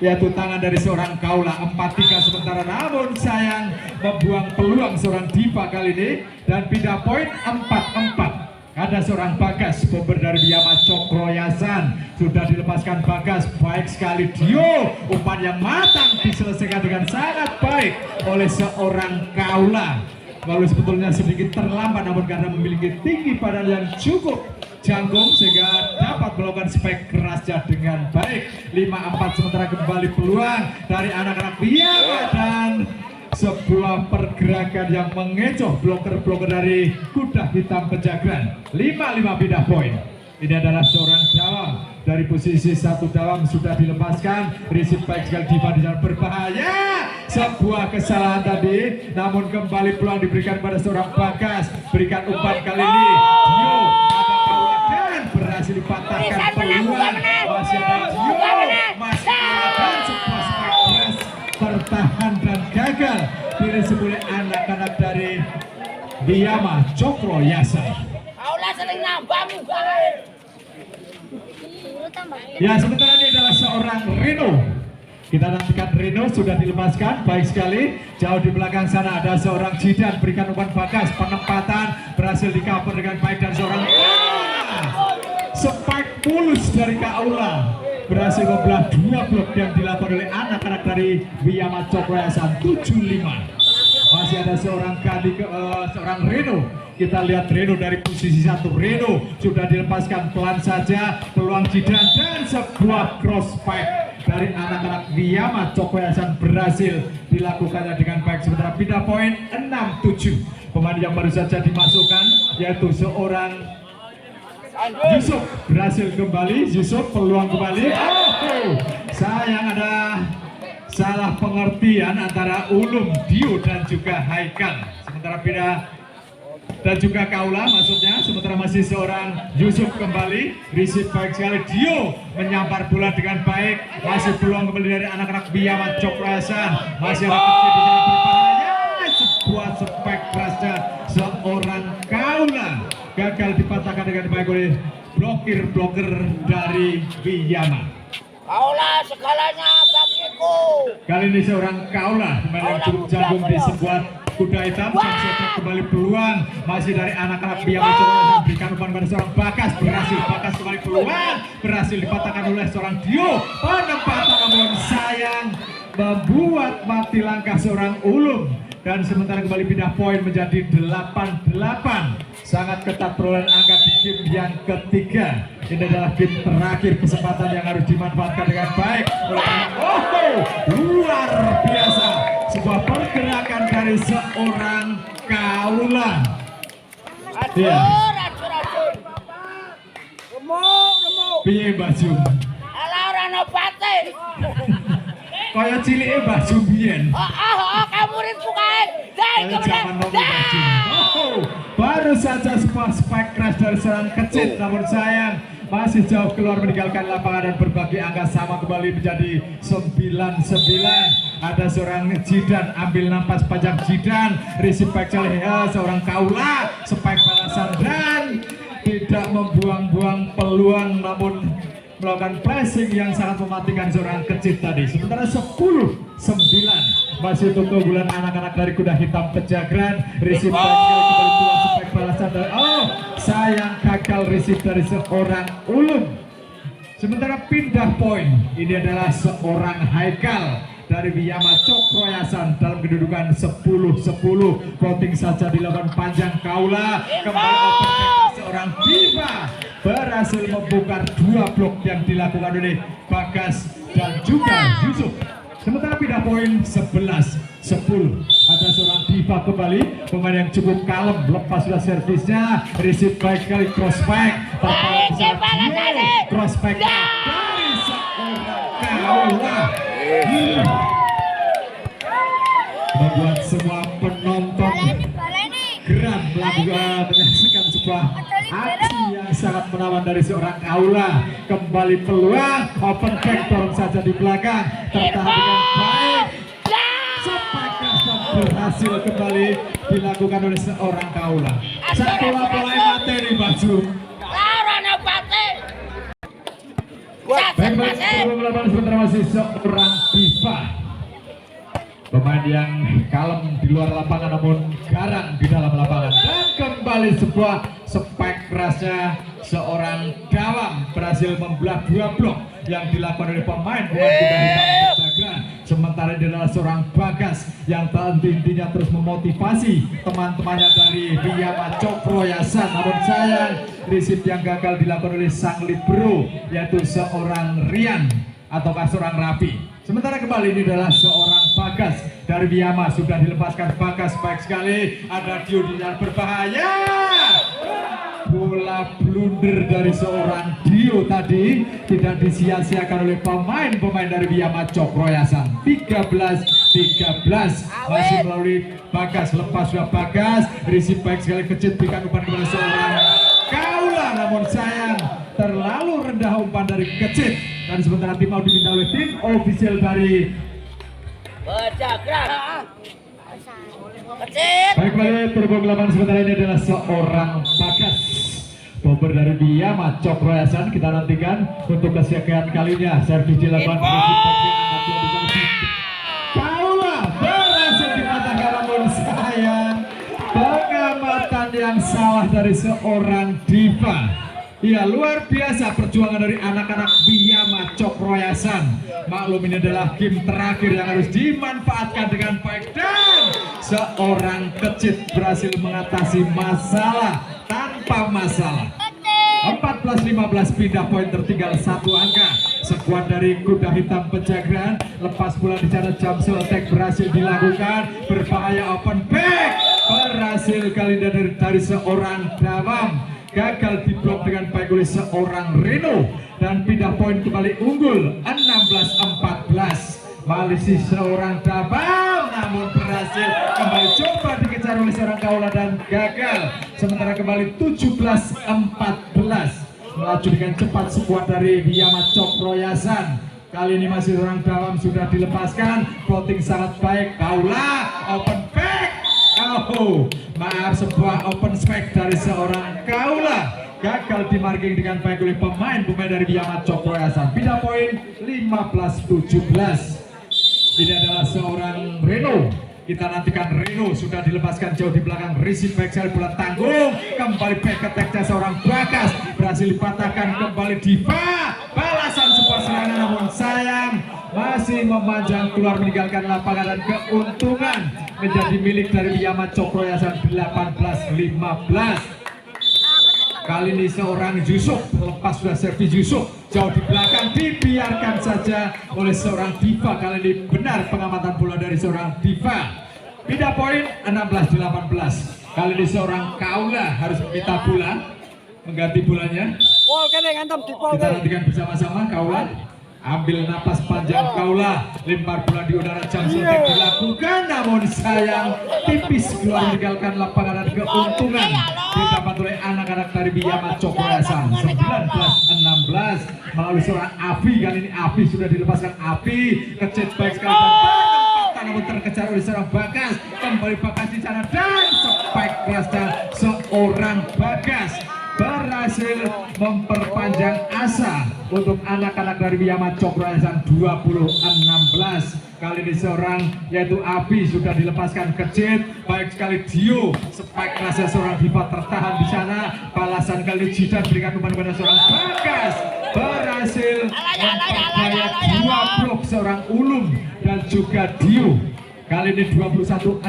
yaitu tangan dari seorang Kaula 4-3 sementara namun sayang membuang peluang seorang Diva kali ini dan pindah poin 4-4 ada seorang Bagas bomber dari Biyama Cokroyasan sudah dilepaskan Bagas baik sekali Dio umpan yang matang diselesaikan dengan sangat baik oleh seorang Kaula lalu sebetulnya sedikit terlambat namun karena memiliki tinggi badan yang cukup jangkung sehingga dapat melakukan spike kerasnya dengan baik 5-4 sementara kembali peluang dari anak-anak Biyama dan sebuah pergerakan yang mengecoh bloker-bloker dari kuda hitam Pejagan 5-5 pindah poin ini adalah seorang Dawang dari posisi 1 Dawang sudah dilepaskan receive baik sekali Diva di jalan berbahaya sebuah kesalahan tadi namun kembali peluang diberikan pada seorang Bagas berikan umpan kali ini Dio ada Kaula dan berhasil dipatahkan peluang masih ada Dio masih ada sebuah spike keras tertahan dan gagal diresip oleh anak-anak dari Biyama Cokroyasan. Ya sementara ini adalah seorang Reno kita nantikan Reno sudah dilepaskan baik sekali jauh di belakang sana ada seorang Jidan berikan umpan Bagas penempatan berhasil di cover dengan baik dan seorang spike pulus dari Kaula berhasil membelah 2 blok yang dilakukan oleh anak-anak dari Biyama Cokroyasan 7-5 masih ada seorang seorang Reno kita lihat Reno dari posisi 1 Reno sudah dilepaskan pelan saja peluang Jidan dan sebuah cross spike dari anak-anak Biyama Cokroyasan berhasil dilakukannya dengan baik sementara pindah poin 6-7 pemain yang baru saja dimasukkan yaitu seorang Yusuf berhasil kembali Yusuf peluang kembali sayang ada salah pengertian antara Ulum Dio dan juga Haikal sementara pindah dan juga Kaula maksudnya sementara masih seorang Yusuf kembali receive baik sekali Dio menyampar bola dengan baik masih peluang kembali dari anak-anak Biyama Cokroyasan masih ada kecil di jalan berbahaya sebuah spike kerasnya seorang Kaula gagal dipatahkan dengan baik oleh blokir-blokir dari Biyama. Kaula segalanya bagiku. Kali ini seorang Kaula pemain yang cukup jagung di sebuah kuda hitam sang kembali peluang masih dari anak-anak Biyama Cokroyasan berikan umpan pada seorang Bagas berhasil Bagas kembali peluang berhasil dipatahkan oleh seorang Dio penempatan namun sayang membuat mati langkah seorang Ulum dan sementara kembali pindah poin menjadi 8-8 sangat ketat perolehan angka di game yang ketiga ini adalah game terakhir kesempatan yang harus dimanfaatkan dengan baik luar biasa sebuah pergerakan dari seorang Kaula Remuk Piye Mbah Jum? Alah ora ono bate. Kaya cilike Mbah Jum biyen. Kamu muridku kae. Dai Kaya zaman nopo Mbah Jum. Oh, baru saja sebuah spike crash dari seorang kecil, namun sayang masih jauh keluar meninggalkan lapangan dan berbagi angka sama kembali menjadi 9-9. Ada seorang Jidan ambil nafas panjang Jidan, receive back Caleha, seorang Kaula spike balasan dan tidak membuang-buang peluang namun melakukan pressing yang sangat mematikan seorang kecil tadi. Sementara 10-9 masih untuk keunggulan anak-anak dari kuda hitam Pejagran. Receive back kembali pulang spike balasan dari sayang gagal receive dari seorang Ulum. Sementara pindah poin ini adalah seorang Haikal dari Wiyama Cokroyasan dalam kedudukan 10-10. Voting saja dilakukan panjang Kaula kembali open seorang Diva berhasil membongkar 2 blok yang dilakukan oleh Bagas dan juga Yusuf. Sementara pindah poin 11-10. Ada seorang Diva kembali, pemain yang cukup kalem, lepas sudah servisnya, receive baik kali cross back, cross back dari seorang Kaula. Membuat semua penonton geram menyaksikan sebuah aksi yang sangat menawan dari seorang Kaula. Kembali peluang, open back dorong saja di belakang, tertahan dengan baik. Berhasil kembali dilakukan oleh seorang Kaula. Satu laporan materi baju. Larana bate. Baik, sebentar masih seorang Diva. Pemain yang kalem di luar lapangan namun garang di dalam lapangan. Dan kembali sebuah spike kerasnya seorang Dawang berhasil membelah 2 blok yang dilakukan oleh pemain kuda hitam Pejagran. Sementara dia adalah seorang Bagas yang tak henti-hentinya terus memotivasi teman-temannya dari Wiyama Cokroyasan. Namun sayang receive yang gagal dilakukan oleh sang libero yaitu seorang Rian ataukah seorang Rapi. Sementara kembali ini adalah seorang Bagas dari Wiyama, sudah dilepaskan Bagas baik sekali, ada Dio di jalan berbahaya. Bola blunder dari seorang Dio tadi tidak disia-siakan oleh pemain-pemain dari Wiyama Cokroyasan. 13-13 masih melalui Bagas, lepas sudah Bagas, receive baik sekali kecil, berikan umpan kepada seorang Kaula, namun sayang terlalu rendah umpan dari kecil. Dan sementara tim mau diminta oleh tim official dari Pejagran. Kecil. baik kembali terbang lapangan. Sementara ini adalah seorang Bagas, bomber dari Wiyama Cokroyasan. Kita nantikan untuk kesiapan kalinya. Servis dilakukan Kaula berhasil dipatahkan namun sayang pengamatan yang salah dari seorang Diva. Ya, luar biasa perjuangan dari anak-anak Wiyama Cokroyasan. Maklum ini adalah game terakhir yang harus dimanfaatkan dengan baik dan seorang kecil berhasil mengatasi masalah tanpa masalah. 14-15 pindah poin, tertinggal 1 angka. Skuad dari kuda hitam Pejagran lepas bola di sana, jump attack berhasil dilakukan, berbahaya open back berhasil kali ini dari seorang Dawang, gagal diblok dengan baik oleh seorang Reno dan pindah poin kembali unggul 16-14. Malisi seorang Dabang namun berhasil kembali coba dikejar oleh seorang Kaula dan gagal. Sementara kembali 17-14 melaju dengan cepat skuad dari Wiyama Cokroyasan. Kali ini masih seorang Dawang sudah dilepaskan, floating sangat baik. Kaula open back. Maaf, sebuah open spike dari seorang Kaula gagal dimarking dengan baik oleh pemain dari Wiyama Cokroyasan. Pindah poin 15-17. Ini adalah seorang Reno. Kita nantikan Reno sudah dilepaskan jauh di belakang, receive back sekali bola tanggung, kembali back attack seorang Bagas berhasil dipatahkan kembali Diva. Balasan sebuah serangan namun sayang masih memanjang keluar meninggalkan lapangan dan keuntungan menjadi milik dari Wiyama Cokroyasan 18-15. Kali ini seorang Yusuf lepas sudah servis Yusuf jauh di belakang, dibiarkan saja oleh seorang Diva. Kali ini benar pengamatan bola dari seorang Diva. Pindah poin 16-18. Kali ini seorang Kaula harus meminta bola. mengganti bolanya. Pol kene ngantem di pol Kita kene. nantikan bersama-sama. Kaula ambil napas panjang, Kaula lempar bola di udara, jam shooting dilakukan, namun sayang tipis keluar meninggalkan lapangan dan keuntungan didapat oleh anak-anak dari Biyama Cokroyasan. 19-16 melalui seorang Afi. Kali ini Afi sudah dilepaskan. Afi kecet baik sekali dan namun terkejar oleh seorang Bagas. Kembali Bagas di sana dan spike kerasnya seorang Bagas berhasil memperpanjang asa untuk anak-anak dari Biyama Cokroyasan. 20-16 kali ini seorang yaitu Abi sudah dilepaskan kecil, baik sekali Dio, spike kerasnya seorang Diva tertahan di sana. Balasan kali ini Jidan berikan umpan kepada seorang Bagas, berhasil memperkaya 2 blok seorang Ulum dan juga Dio. Kali ini 21-16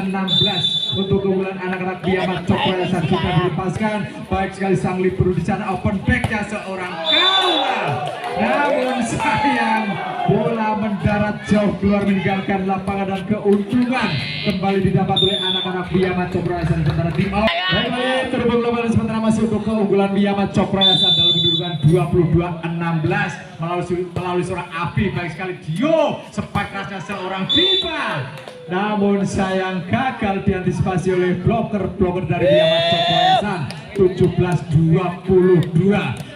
untuk keunggulan anak-anak Biyama Cokroyasan sudah dilepaskan. Baik sekali sang libero di sana, open backnya seorang Kaula. Namun sayang bola mendarat jauh keluar meninggalkan lapangan dan keuntungan kembali didapat oleh anak-anak Biyama Cokroyasan. Sementara tim out. Baik, terhubung kembali sementara masih untuk keunggulan Biyama Cokroyasan dalam kedudukan 22-16 melalui seorang Api. Baik sekali Dio, sepak kerasnya seorang Viva. Namun sayang gagal diantisipasi oleh bloker dari Biyama Cokroyasan. 17-22.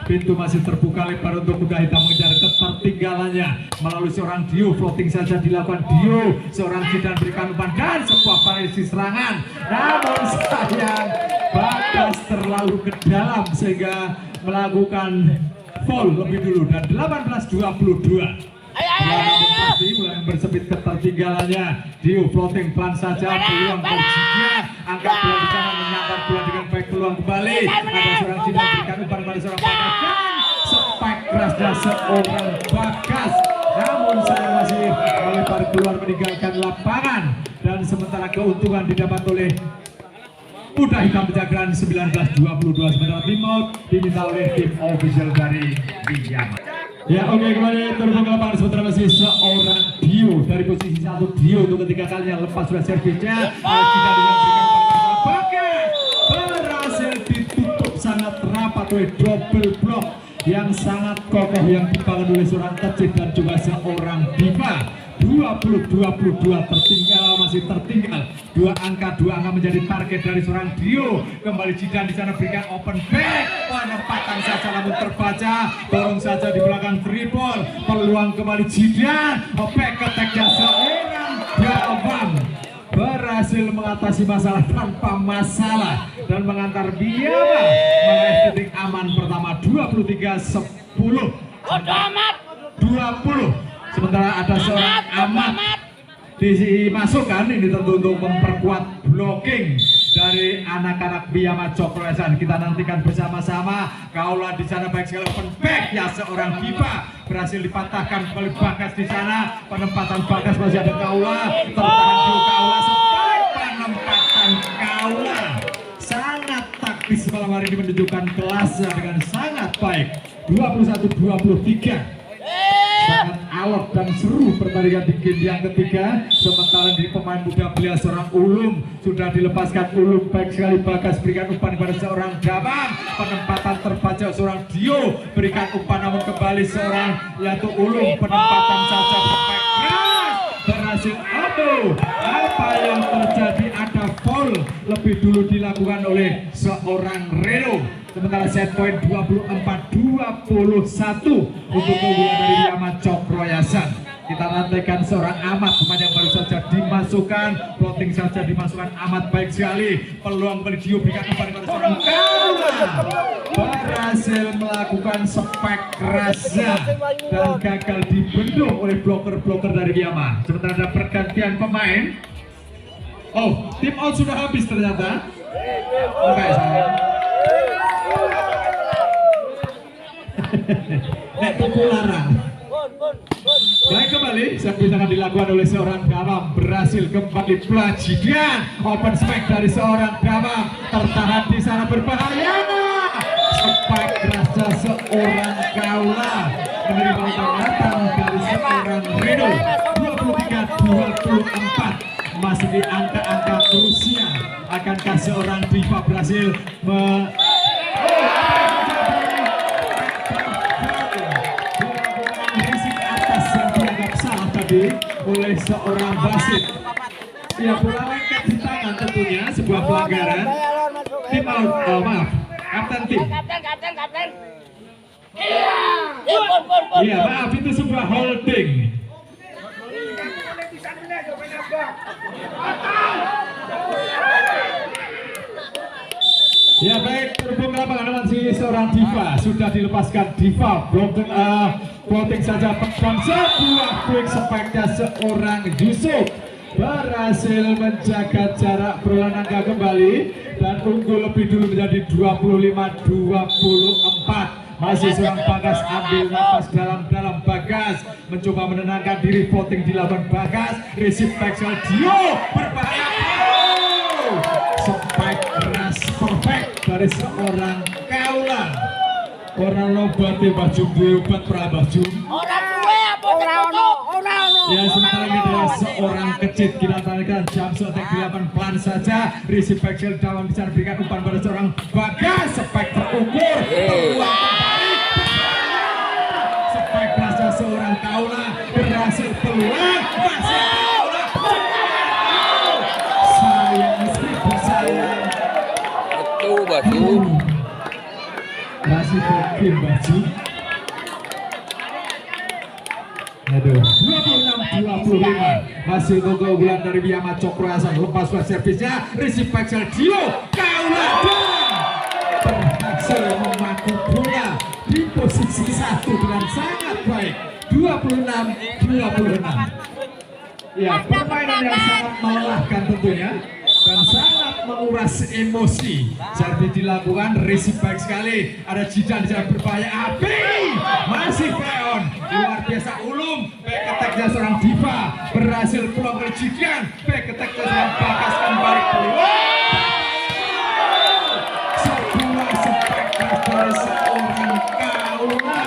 Pintu masih terbuka lebar untuk kuda hitam mengejar ketertinggalannya melalui seorang Dio. Floating saja dilakukan Dio, seorang Jidan berikan umpan dan sebuah variasi serangan. Namun sayang Bagas terlalu ke dalam sehingga melakukan foul lebih dulu dan 18-22. Mulai bersepit ketertinggalannya. Dio floating pelan saja, peluang berikutnya angkat bola di sana, menyambar bola dengan baik, peluang kembali. Ada seorang Jidan berikan umpan pada seorang Bagas dan spike kerasnya seorang Bagas. Namun saya masih melebar keluar meninggalkan lapangan dan sementara keuntungan didapat oleh Kuda Hitam Pejagaan. 19-22. Sementara tim out diminta oleh tim official dari Biyama. Ya oke, kembali terhubung ke lapangan sementara masih seorang Dio dari posisi 1. Dio untuk ketiga kalinya lepas sudah servisnya. Tidak dengan Bagas berhasil ditutup sangat rapat oleh double block yang sangat kokoh yang dibangun oleh seorang Kecil dan juga seorang Diva. 20-22 masih tertinggal 2 angka menjadi target dari seorang Dio. Kembali Jidan di sana berikan open back, penempatan saja namun terbaca, dorong saja di belakang triple, peluang kembali Jidan, back attack seorang Gawang berhasil mengatasi masalah tanpa masalah dan mengantar Biyama meraih titik aman pertama. 23-10 20. Sementara ada seorang Amat dimasukkan, ini tentu untuk memperkuat blocking dari anak-anak Biyama Cokroyasan. Kita nantikan bersama-sama. Kaula di sana baik sekali, open back ya seorang Viva berhasil dipatahkan kembali Bagas di sana. Penempatan Bagas masih ada Kaula, tertahan di Kaula, sampai penempatan Kaula sangat taktis malam hari ini, menunjukkan kelasnya dengan sangat baik. 21-23. Sangat alot dan seru pertandingan di game yang ketiga. Sementara di pemain muda belia seorang Ulum sudah dilepaskan. Ulum baik sekali, Bagas berikan umpan kepada seorang Damang, penempatan terbaca seorang Dio berikan umpan namun kembali seorang yaitu Ulum, penempatan saja perfect keras berhasil. Apa yang terjadi? Ada foul lebih dulu dilakukan oleh seorang Reno. Sementara set point 24-21 untuk keunggulan dari Biyama Cokroyasan. Kita nantikan seorang Amat, pemain yang baru saja dimasukkan, floating saja dimasukkan Amat baik sekali. Peluang Dio berikan umpan kepada seorang Kaula, berhasil melakukan spike kerasnya dan gagal dibendung oleh bloker dari Biyama. Sementara ada pergantian pemain. Oh, tim out sudah habis ternyata. Oke, sayang. Larang. Baik, kembali servis akan dilakukan oleh seorang Damam, berhasil kembali Jidan, open spike dari seorang Damam, tertahan di sana berbahaya. Spike kerasnya seorang Kaula menerima peringatan dari seorang Reno. 23-24 masih di angka-angka krusial. Akankah seorang Diva berhasil terjadi oleh seorang wasit. Ya, bola lengket di tangan tentunya sebuah pelanggaran. Tim out, maaf, kapten tim. Kapten. Iya, maaf, itu sebuah holding. Ya baik, terhubung ke lapangan masih seorang Diva, sudah dilepaskan Diva, floating saja dan sebuah quick spike-nya seorang Yusuf berhasil menjaga jarak berulang angka kembali dan unggul lebih dulu menjadi 25-24. Masih seorang Bagas ambil nafas dalam Bagas mencoba menenangkan diri, floating dilakukan Bagas, receive back Dio berbahaya. Spike keras perfect dari seorang Kaula. Orang lobat baju obat prabaju. Orang duwe apa orang. Ya, sementara ini adalah seorang kecil. Kita tarikan jam sotek 8 pelan saja. Receive back down bisa diberikan umpan pada seorang Bagas. Spike terukur. Spike kerasnya seorang Kaula berhasil keluar. Masih Kaula. Sayang sayang. Betul baju. Masih bikin baju. Aduh, 26-25 masih keunggulan dari Biyama Cokro Hasan. Lepas servisnya, receive back Dio Kaula berhasil memaku bola di posisi 1 dengan sangat baik. 26-26. Ya, permainan yang sangat melelahkan tentunya dan sangat menguras emosi. Servis dilakukan, receive baik sekali. Ada Jidan di sana berbahaya. Abi masih Feon, luar biasa. Ulum, back attack-nya seorang Diva berhasil pulang ke Jidan. Back attack-nya seorang Bagas kembali keluar. Sebuah spektakuler dari seorang Kaula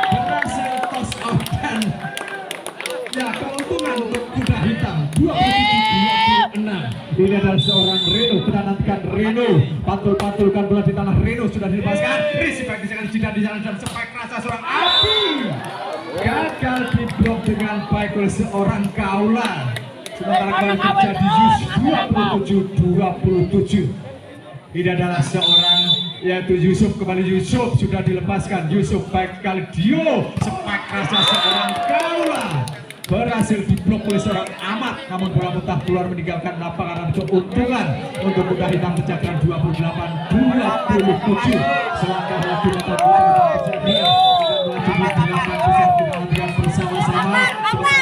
berhasil toss out dan ya keuntungan untuk kuda hitam 27-26. Ini adalah seorang Reno, kita nantikan Reno pantul-pantulkan bola di tanah. Reno sudah dilepaskan, receive back di jalan dan spike rasa seorang Abi gagal diblok dengan baik oleh seorang Kaula. Sementara kembali terjadi 27-27. Ini adalah seorang yaitu Yusuf, kembali Yusuf sudah dilepaskan. Yusuf baik kali Dio, spike rasa seorang Kaula berhasil diblok oleh seorang Ahmad, namun bola muntah keluar meninggalkan lapangan. Keuntungan untuk kuda hitam mencetak 28-27. Selangkah lagi dapat terjadi dengan melaju di 8 besar. Kita nantikan bersama-sama.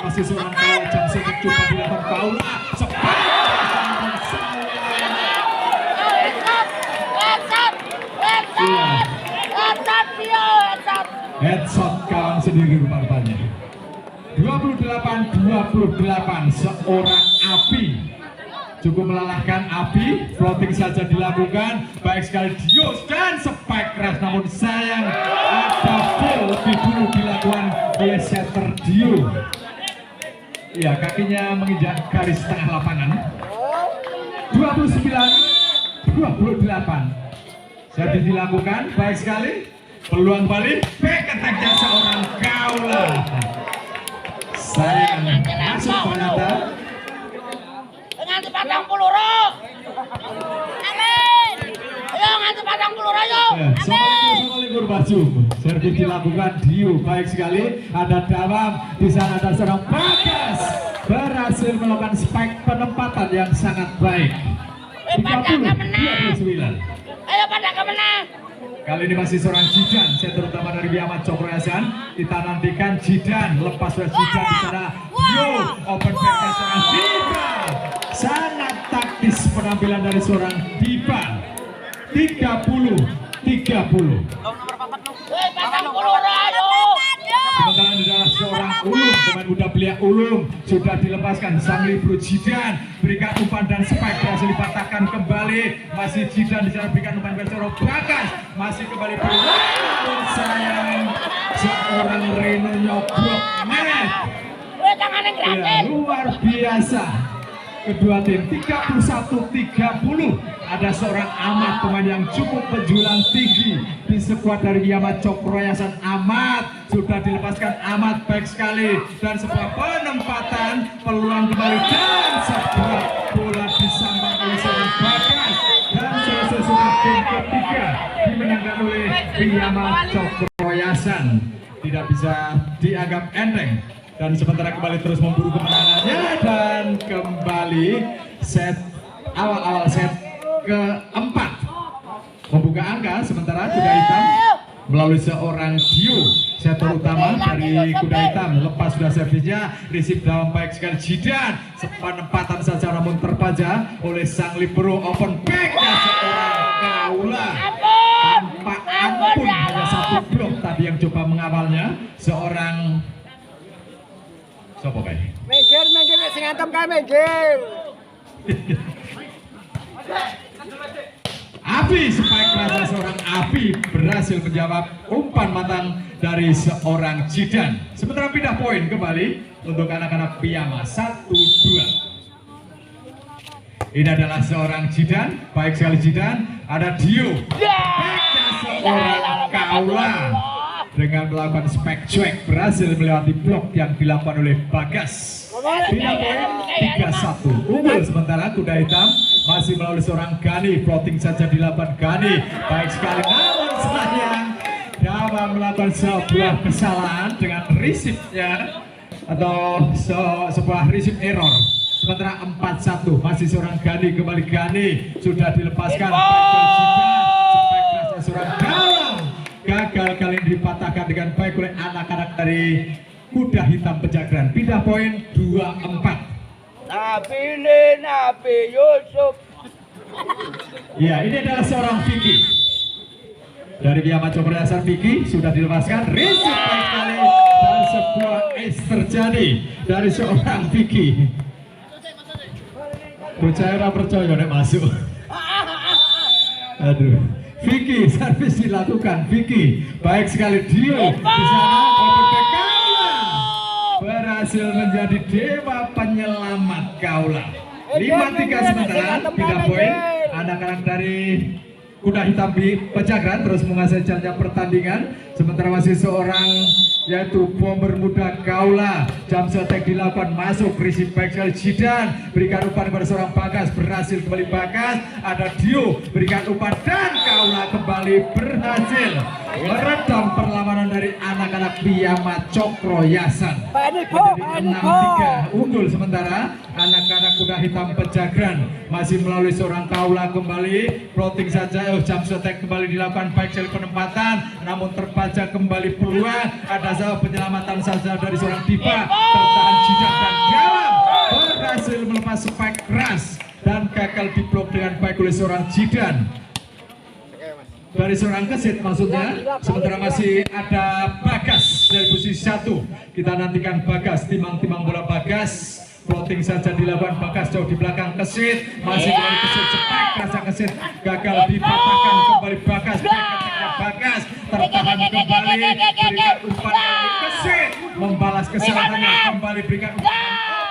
Masih seorang Kaula jam sedikit coba dilakukan Kaula. Headshot kawan sendiri rupa-rupanya. 28-28 seorang Abi cukup melelahkan. Abi floating saja dilakukan baik sekali Dios dan spike keras, namun sayang ada full lebih dulu dilakukan oleh setter Dio. Ya, kakinya menginjak garis tengah lapangan. 29-28 jadi dilakukan baik sekali. Peluang balik back attack-nya seorang Kaula. Sayang masuk ternyata. Nganti 40 roh. Amin. Ayo nganti 40 roh yo. Assalamualaikum baju. Servis dilakukan Dio baik sekali. Ada Dawam di sana, ada seorang Bagas berhasil melakukan spike penempatan yang sangat baik. 30-29. Ayo pada kemenang. Kali ini masih seorang Jidan, saya terutama dari Biyama Cokro Hasan. Kita nantikan Jidan, lepas dari Jidan di sana. Dio, open back seorang Diva. Sangat taktis penampilan dari seorang Diva. 30-30. Sementara ini adalah seorang Ulum, pemain muda belia Ulum sudah dilepaskan. Sang Libro Jidan berikan umpan dan spike berhasil dipatahkan kembali. Masih Jidan di sana berikan umpan ke seorang Bagas, masih kembali peluang. Sayang seorang Reno nyobrok net. Ya, luar biasa. kedua tim 31-30. Ada seorang Ahmad, pemain yang cukup menjulang tinggi di skuad dari Biyama Cokroyasan. Ahmad sudah dilepaskan, Ahmad baik sekali, dan sebuah penempatan peluang kembali, dan sebuah bola disambang oleh seorang Bagas, dan sesudah tim ketiga dimenangkan oleh Biyama Cokroyasan. Tidak bisa dianggap enteng, dan sementara kembali terus memburu kemenangannya, dan kembali set awal set keempat membuka angka. Sementara Kuda Hitam melalui seorang Dio, setter utama dari Kuda Hitam, lepas sudah servisnya, receive dalam baik sekali Jidan, penempatan saja namun terbaca oleh sang libero, open back dan seorang Kaula tanpa ampun, hanya satu blok tadi yang coba mengawalnya seorang siapa kayak Minggir sing antem kae minggir. Api, spike rasa seorang Api berhasil menjawab umpan matang dari seorang Jidan. Sementara pindah poin kembali untuk anak-anak Biyama 1-2. Ini adalah seorang Jidan, baik sekali Jidan. Ada Dio, backnya seorang Kaula dengan melakukan spek cuek, berhasil melewati blok yang dilakukan oleh Bagas. Pindah poin 3-1. Unggul sementara Kuda Hitam masih melalui seorang Gani, floating saja dilakukan Gani, baik sekali, namun sayang dapat melakukan sebuah kesalahan dengan receive-nya atau sebuah receive error. Sementara 4-1 masih seorang Gani, kembali Gani sudah dilepaskan, seorang Galang gagal kali ini dipatahkan dengan baik oleh anak-anak dari Kuda Hitam Pejagan. Pindah poin 2-4. Nabi Yusuf. Ya, ini adalah seorang Vicky dari Biyama Cokroyasan. Vicky sudah dilepaskan, receive baik sekali, dan sebuah ace terjadi dari seorang Vicky. Percaya nek masuk. Aduh, Vicky servis dilakukan, Vicky baik sekali, Dio di sana, open back Kaula berhasil menjadi dewa penyelamat Kaula. 5-3 sementara pindah poin anak-anak dari Kuda Hitam di Pejagan terus menguasai jalannya pertandingan. Sementara masih seorang yaitu bomber muda Kaula, jam setek dilakukan, masuk receive baik sekali Jidan, berikan umpan kepada seorang Bagas, berhasil kembali Bagas, ada Dio, berikan umpan, dan Kaula kembali berhasil meredam perlawanan dari anak-anak Biyama Cokroyasan. Menjadi 6-3 unggul. Sementara anak-anak Kuda Hitam Pejagan masih melalui seorang Kaula kembali floating saja, jam setek kembali dilakukan baik sekali penempatan, namun terbaca kembali peluang, ada penyelamatan saja dari seorang Diva, tertahan Jidan, dan Galang berhasil melepas spike keras dan gagal diblok dengan baik oleh seorang Jidan dari seorang Kesit maksudnya. Sementara masih ada Bagas dari posisi 1, kita nantikan Bagas, timang-timang bola Bagas, floating saja dilakukan Bagas jauh di belakang Kesit, masih dari Kesit, spike rasa Kesit gagal dipatahkan, kembali Bagas, Bagas tertahan kembali, berikan umpan dari Kesit, membalas kesalahannya, kembali berikan umpan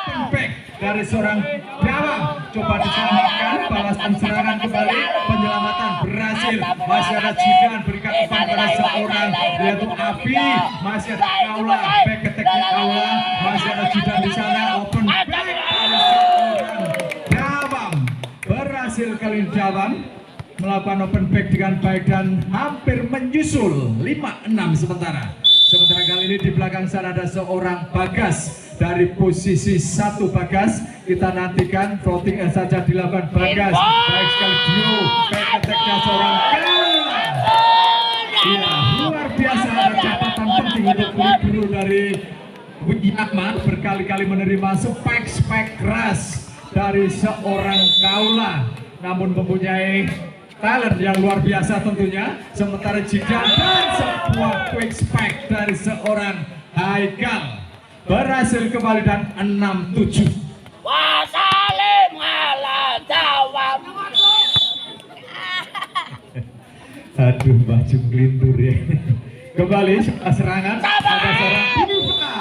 open back dari seorang Dawang, coba diselamatkan, balasan serangan kembali, penyelamatan berhasil, masih ada Jidan, berikan umpan pada seorang yaitu Api, masih ada Kaula, back attack-nya Kaula, masih ada Jidan di sana, open back dari seorang Dawang, berhasil kali ini Dawang melakukan open back dengan baik dan hampir menyusul 5-6 sementara. Sementara kali ini di belakang sana ada seorang Bagas dari posisi 1 Bagas, kita nantikan floating saja dilakukan Bagas, baik sekali Dio, back attack-nya seorang Kaula. Ya, luar biasa, ada catatan penting untuk libero dari Widi Ahmad, berkali-kali menerima spike keras dari seorang Kaula, namun mempunyai talent yang luar biasa tentunya. Sementara Jidan dan sebuah quick spike dari seorang Haikal berhasil kembali, dan 6-7. Wasalim ala jawab. Aduh, baju gelintur ya. Kembali serangan, ada seorang Diva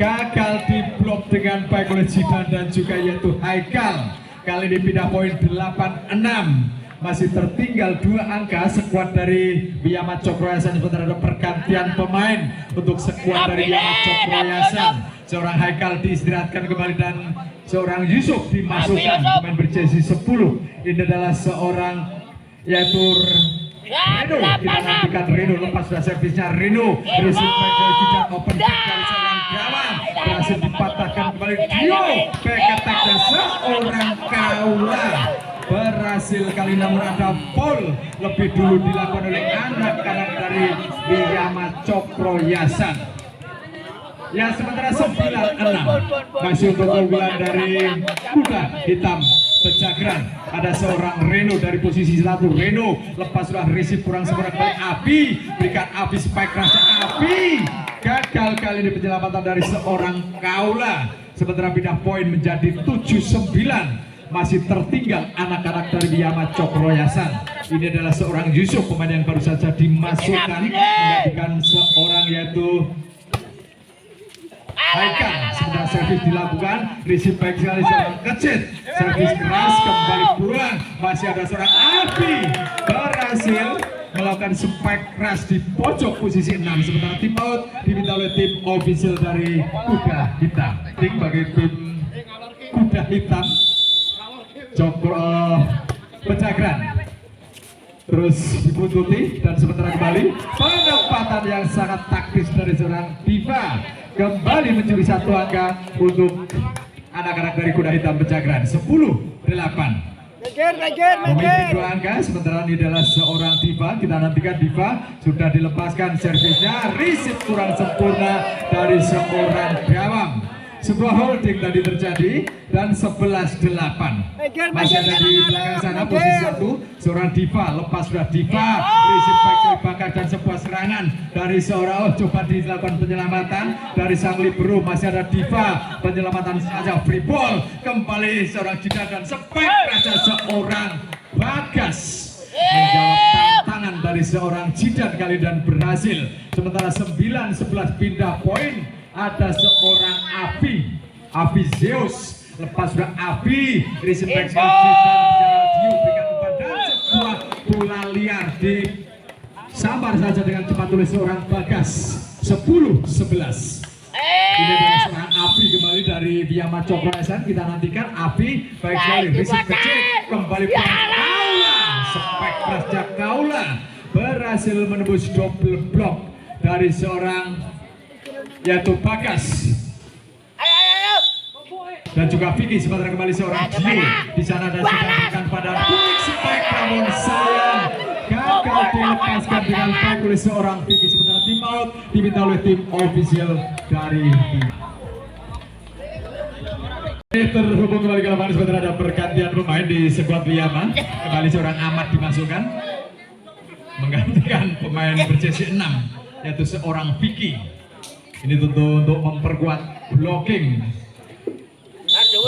gagal diblok drop dengan baik oleh Jidan dan juga yaitu Haikal. Kali ini pindah poin 8-6. Masih tertinggal 2 angka skuad dari Biyama Cokroyasan. Sebentar ada pergantian pemain untuk skuad dari Biyama Cokroyasan. Seorang Haikal diistirahatkan kembali dan seorang Yusuf dimasukkan pemain berjersey 10. Ini adalah seorang yaitu Reno. Kita nantikan Reno lepas sudah servisnya Reno. Receive back dari Jidan, open kick dari seorang gawang berhasil dipatahkan kembali Dio. Back attack dari seorang Kaula. Berhasil kali namun ada foul lebih dulu dilakukan oleh anak-anak dari Biyama Cokroyasan. Ya, sementara 9-6 masih untuk keunggulan dari Kuda Hitam Pejageran. Ada seorang Reno dari posisi 1. Reno lepas sudah receive kurang sempurna kembali Abi, berikan Abi spike rasa Abi. Gagal kali ini penyelamatan dari seorang Kaula. Sementara pindah poin menjadi 7-9. Masih tertinggal anak-anak dari Biyama Cokroyasan. Ini adalah seorang Yusuf, pemain yang baru saja dimasukkan menggantikan seorang yaitu Haikal. Sebentar servis dilakukan, receive baik sekali seorang Kecit, servis keras kembali pulang. Masih ada seorang Abi berhasil melakukan spike keras di pojok posisi 6. Sementara tim out diminta oleh tim official dari Kuda Hitam. Tim bagi tim Kuda Hitam Pejageran terus dibuntuti dan sementara kembali penempatan yang sangat taktis dari seorang Diva kembali mencuri 1 angka untuk anak-anak dari Kuda Hitam Pejageran. 10-8 memimpin 2 angka. Sementara ini adalah seorang Diva. Kita nantikan Diva sudah dilepaskan servisnya, receive kurang sempurna dari seorang gawang. Sebuah holding tadi terjadi dan 11-8. Masih ada di belakang sana posisi 1 seorang Diva, lepas sudah Diva, receive back dari Bakar dan sebuah serangan dari seorang coba dilakukan penyelamatan dari sang libero. Masih ada Diva, penyelamatan saja free ball kembali seorang Jidan dan spike raja seorang Bagas menjawab tantangan dari seorang Jidan kali dan berhasil. Sementara 9-11 pindah poin. Ada seorang Abi Zeus, lepas sudah Abi, receive back sekali Jidan, Dio berikan umpan dan sebuah bola liar di sambar saja dengan cepat oleh seorang Bagas. 10-11. Ini adalah seorang Abi kembali dari Biyama Cokroyasan. Kita nantikan Abi baik sekali, receive kecil kembali Kaula, spike kerasnya Kaula berhasil menembus double block dari seorang yaitu Bagas dan juga Vicky. Sebentar kembali seorang Dio di sana dan sudah diberikan pada Bulik spike, namun sayang gagal dilepaskan dengan baik oleh seorang Vicky. Sementara tim out diminta oleh tim official dari terhubung kembali ke lapangan. Sebentar ada pergantian pemain di skuad Biyama. Kembali seorang Ahmad dimasukkan menggantikan pemain berjersey 6 yaitu seorang Vicky. Ini tentu untuk memperkuat blocking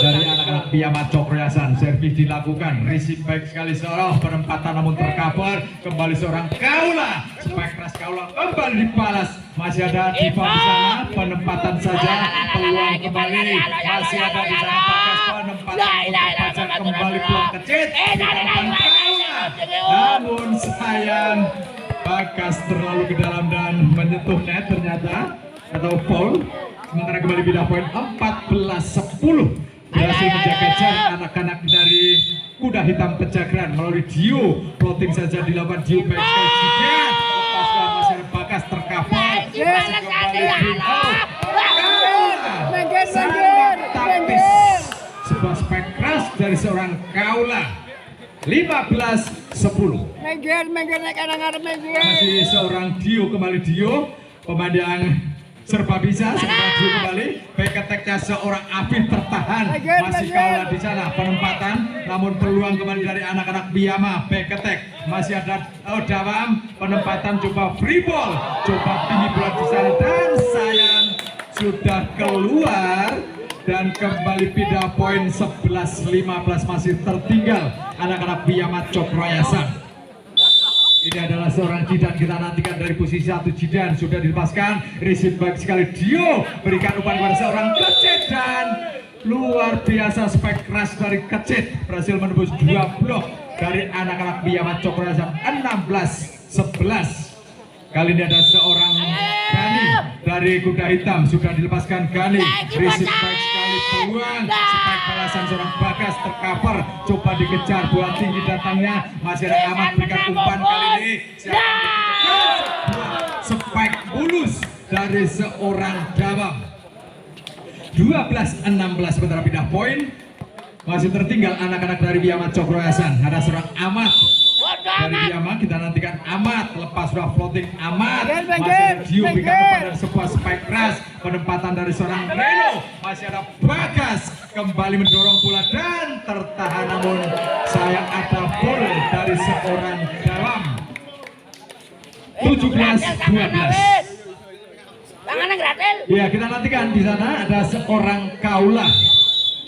dari anak-anak Biyama Cokroyasan. Servis dilakukan, receive baik sekali seorang penempatan namun tercover. Kembali seorang Kaula, spike keras Kaula kembali dibalas. Masih ada Diva di sana, penempatan saja, peluang kembali. Masih ada di sana Bagas, penempatan untuk Bagas kembali peluang kecil. Kaula, namun sayang Bagas terlalu ke dalam dan menyentuh net ternyata atau foul. Sementara kembali pindah poin 14-10 berhasil menjaga jarak anak-anak dari Kuda Hitam Pejageran melalui Dio. Floating saja dilakukan Dio baik sekali Jidan, lepas masih ada Bagas tercover, masih kembali sangat taktis sebuah spike keras dari seorang Kaula. 15-10 masih seorang Dio, kembali Dio pemain yang serba bisa. Sementara Dio kembali back attack-nya seorang Afif tertahan, masih Kaula di sana penempatan namun peluang kembali dari anak-anak Biyama. Back attack masih ada Dawam, penempatan coba free ball, coba tinggi bola di sana dan sayang sudah keluar dan kembali pindah poin 11-15 masih tertinggal anak-anak Biyama Cokroyasan. Ini adalah seorang Jidan, kita nantikan dari posisi 1 Jidan sudah dilepaskan, receive baik sekali Dio, berikan umpan kepada seorang Kecet dan luar biasa spek keras dari Kecit berhasil menembus 2 blok dari anak-anak Biama Cokroyasan 16-11. Kali ini ada seorang Gani dari kuda hitam sudah dilepaskan Gani. Risik baik sekali peluang spek balasan seorang Bagas tercover, coba dikejar bola tinggi datangnya, masih ada Amat berikan umpan kali ini. Spek mulus dari seorang Dawam. 12-16 sementara pindah poin. Masih tertinggal anak-anak dari Biama Cokroyasan. Ada seorang Amat dari Biama, kita nantikan Amat lepas sudah floating Amat. Masih ada Dio berikan kepada sebuah spike keras, penempatan dari seorang Reno. Masih ada Bagas kembali mendorong bola dan tertahan, namun sayang ada bola dari seorang Dawam. 17-12. Tangannya gratis. Ya, kita nantikan di sana ada seorang Kaula.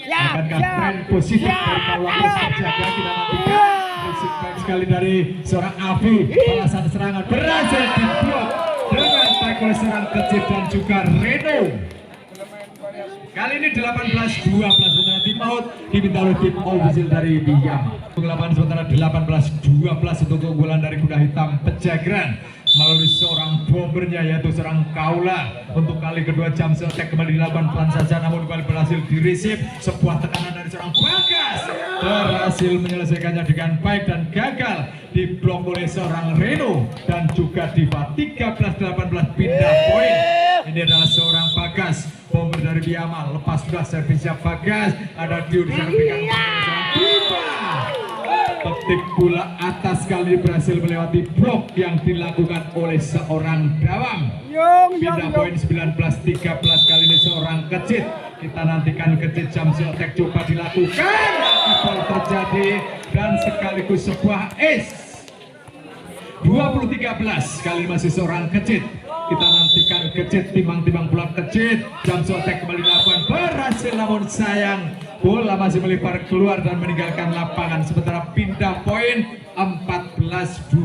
Akankah tren positif dari Kaula terjaga? Kita nantikan positif baik sekali dari seorang Avi. Balasan serangan berhasil diblok dengan tackle serang Kecil dan juga Reno. Kali ini 18-12 sementara tim out diminta oleh tim official dari Biam. 8 sementara 18-12 untuk keunggulan dari kuda hitam Pejagran melalui seorang bombernya yaitu seorang Kaula. Untuk kali kedua jam attack kembali dilakukan pelan saja, namun kembali berhasil diresip. Sebuah tekanan dari seorang Bagas berhasil menyelesaikannya dengan baik dan gagal diblok oleh seorang Reno dan juga Diva. 13-18 pindah poin. Ini adalah seorang Bagas, bomber dari Biama. Lepas sudah servisnya Bagas, ada Dio di sana berikan Diva. Petik bola atas kali berhasil melewati blok yang dilakukan oleh seorang Dawam. Pindah poin 19-13 kali ini seorang Kecit. Kita nantikan Kecit jam attack coba dilakukan. Gol terjadi dan sekaligus sebuah ace. 20-13 kali ini masih seorang Kecit. Kita nantikan Kecit timbang-timbang pula Kecit. Jam attack kembali dilakukan berhasil, namun sayang bola masih melebar keluar dan meninggalkan lapangan. Sementara pindah poin 14-20.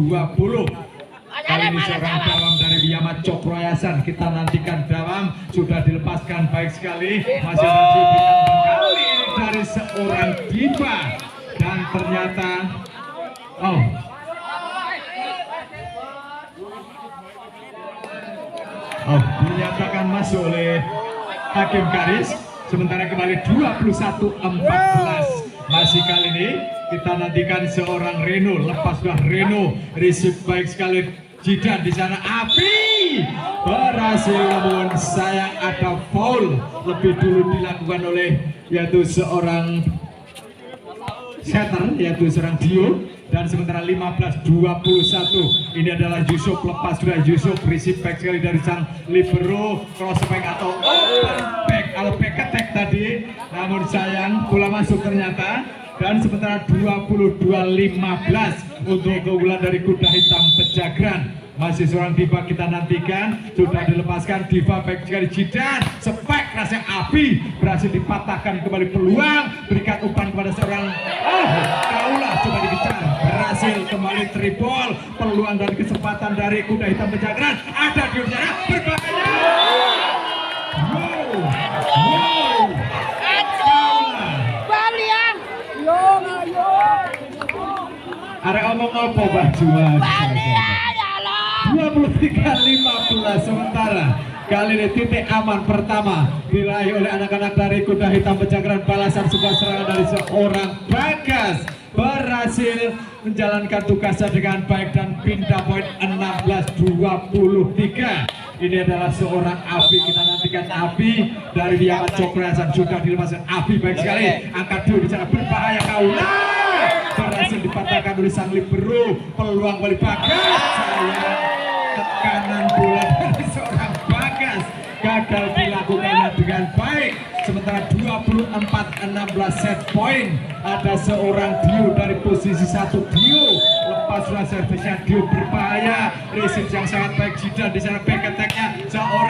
Kali ini seorang Dawam dari Biama Cokroyasan. Kita nantikan Dawam sudah dilepaskan baik sekali. Masih ada diberikan kali ini dari seorang Diva dan ternyata dinyatakan masuk oleh hakim garis. Sementara kembali 21-14. Masih kali ini kita nantikan seorang Reno. Lepas sudah Reno, receive baik sekali Jidan di sana. Api berhasil, namun sayang ada foul lebih dulu dilakukan oleh yaitu seorang setter, yaitu seorang Dio. Dan sementara 15-21 ini adalah Yusuf. Lepas sudah Yusuf receive back sekali dari sang libero, cross back atau open back kalau back attack tadi, namun sayang bola masuk ternyata. Dan sementara 22-15 untuk keunggulan dari kuda hitam Pejagran. Masih seorang Diva kita nantikan, sudah dilepaskan Diva baik sekali Jidan, spek rasa api berhasil dipatahkan kembali peluang, berikan umpan kepada seorang Kaula, coba dikejar, berhasil kembali tribol, peluang dan kesempatan dari kuda hitam Pejagran. Ada di sana berbahaya. Ada omong apa Juan? 23-15 sementara kali ini titik aman pertama diraih oleh anak-anak dari kuda hitam Pejagran. Balasan sebuah serangan dari seorang Bagas berhasil menjalankan tugasnya dengan baik dan pindah poin 16-23. Ini adalah seorang Api. Kita nantikan Api dari Biama Cokroyasan sudah dilepaskan. Api baik sekali, angkat dulu bicara berbahaya Kaula. Berhasil dipatahkan oleh sang libero, peluang kembali Bagas. Sayang tekanan bola dari seorang Bagas gagal dilakukannya dengan baik. Sementara 24-16 set point. Ada seorang Dio dari posisi 1. Dio lepas sudah servisnya, Dio berbahaya, receive yang sangat baik Jidan di sana back attack-nya seorang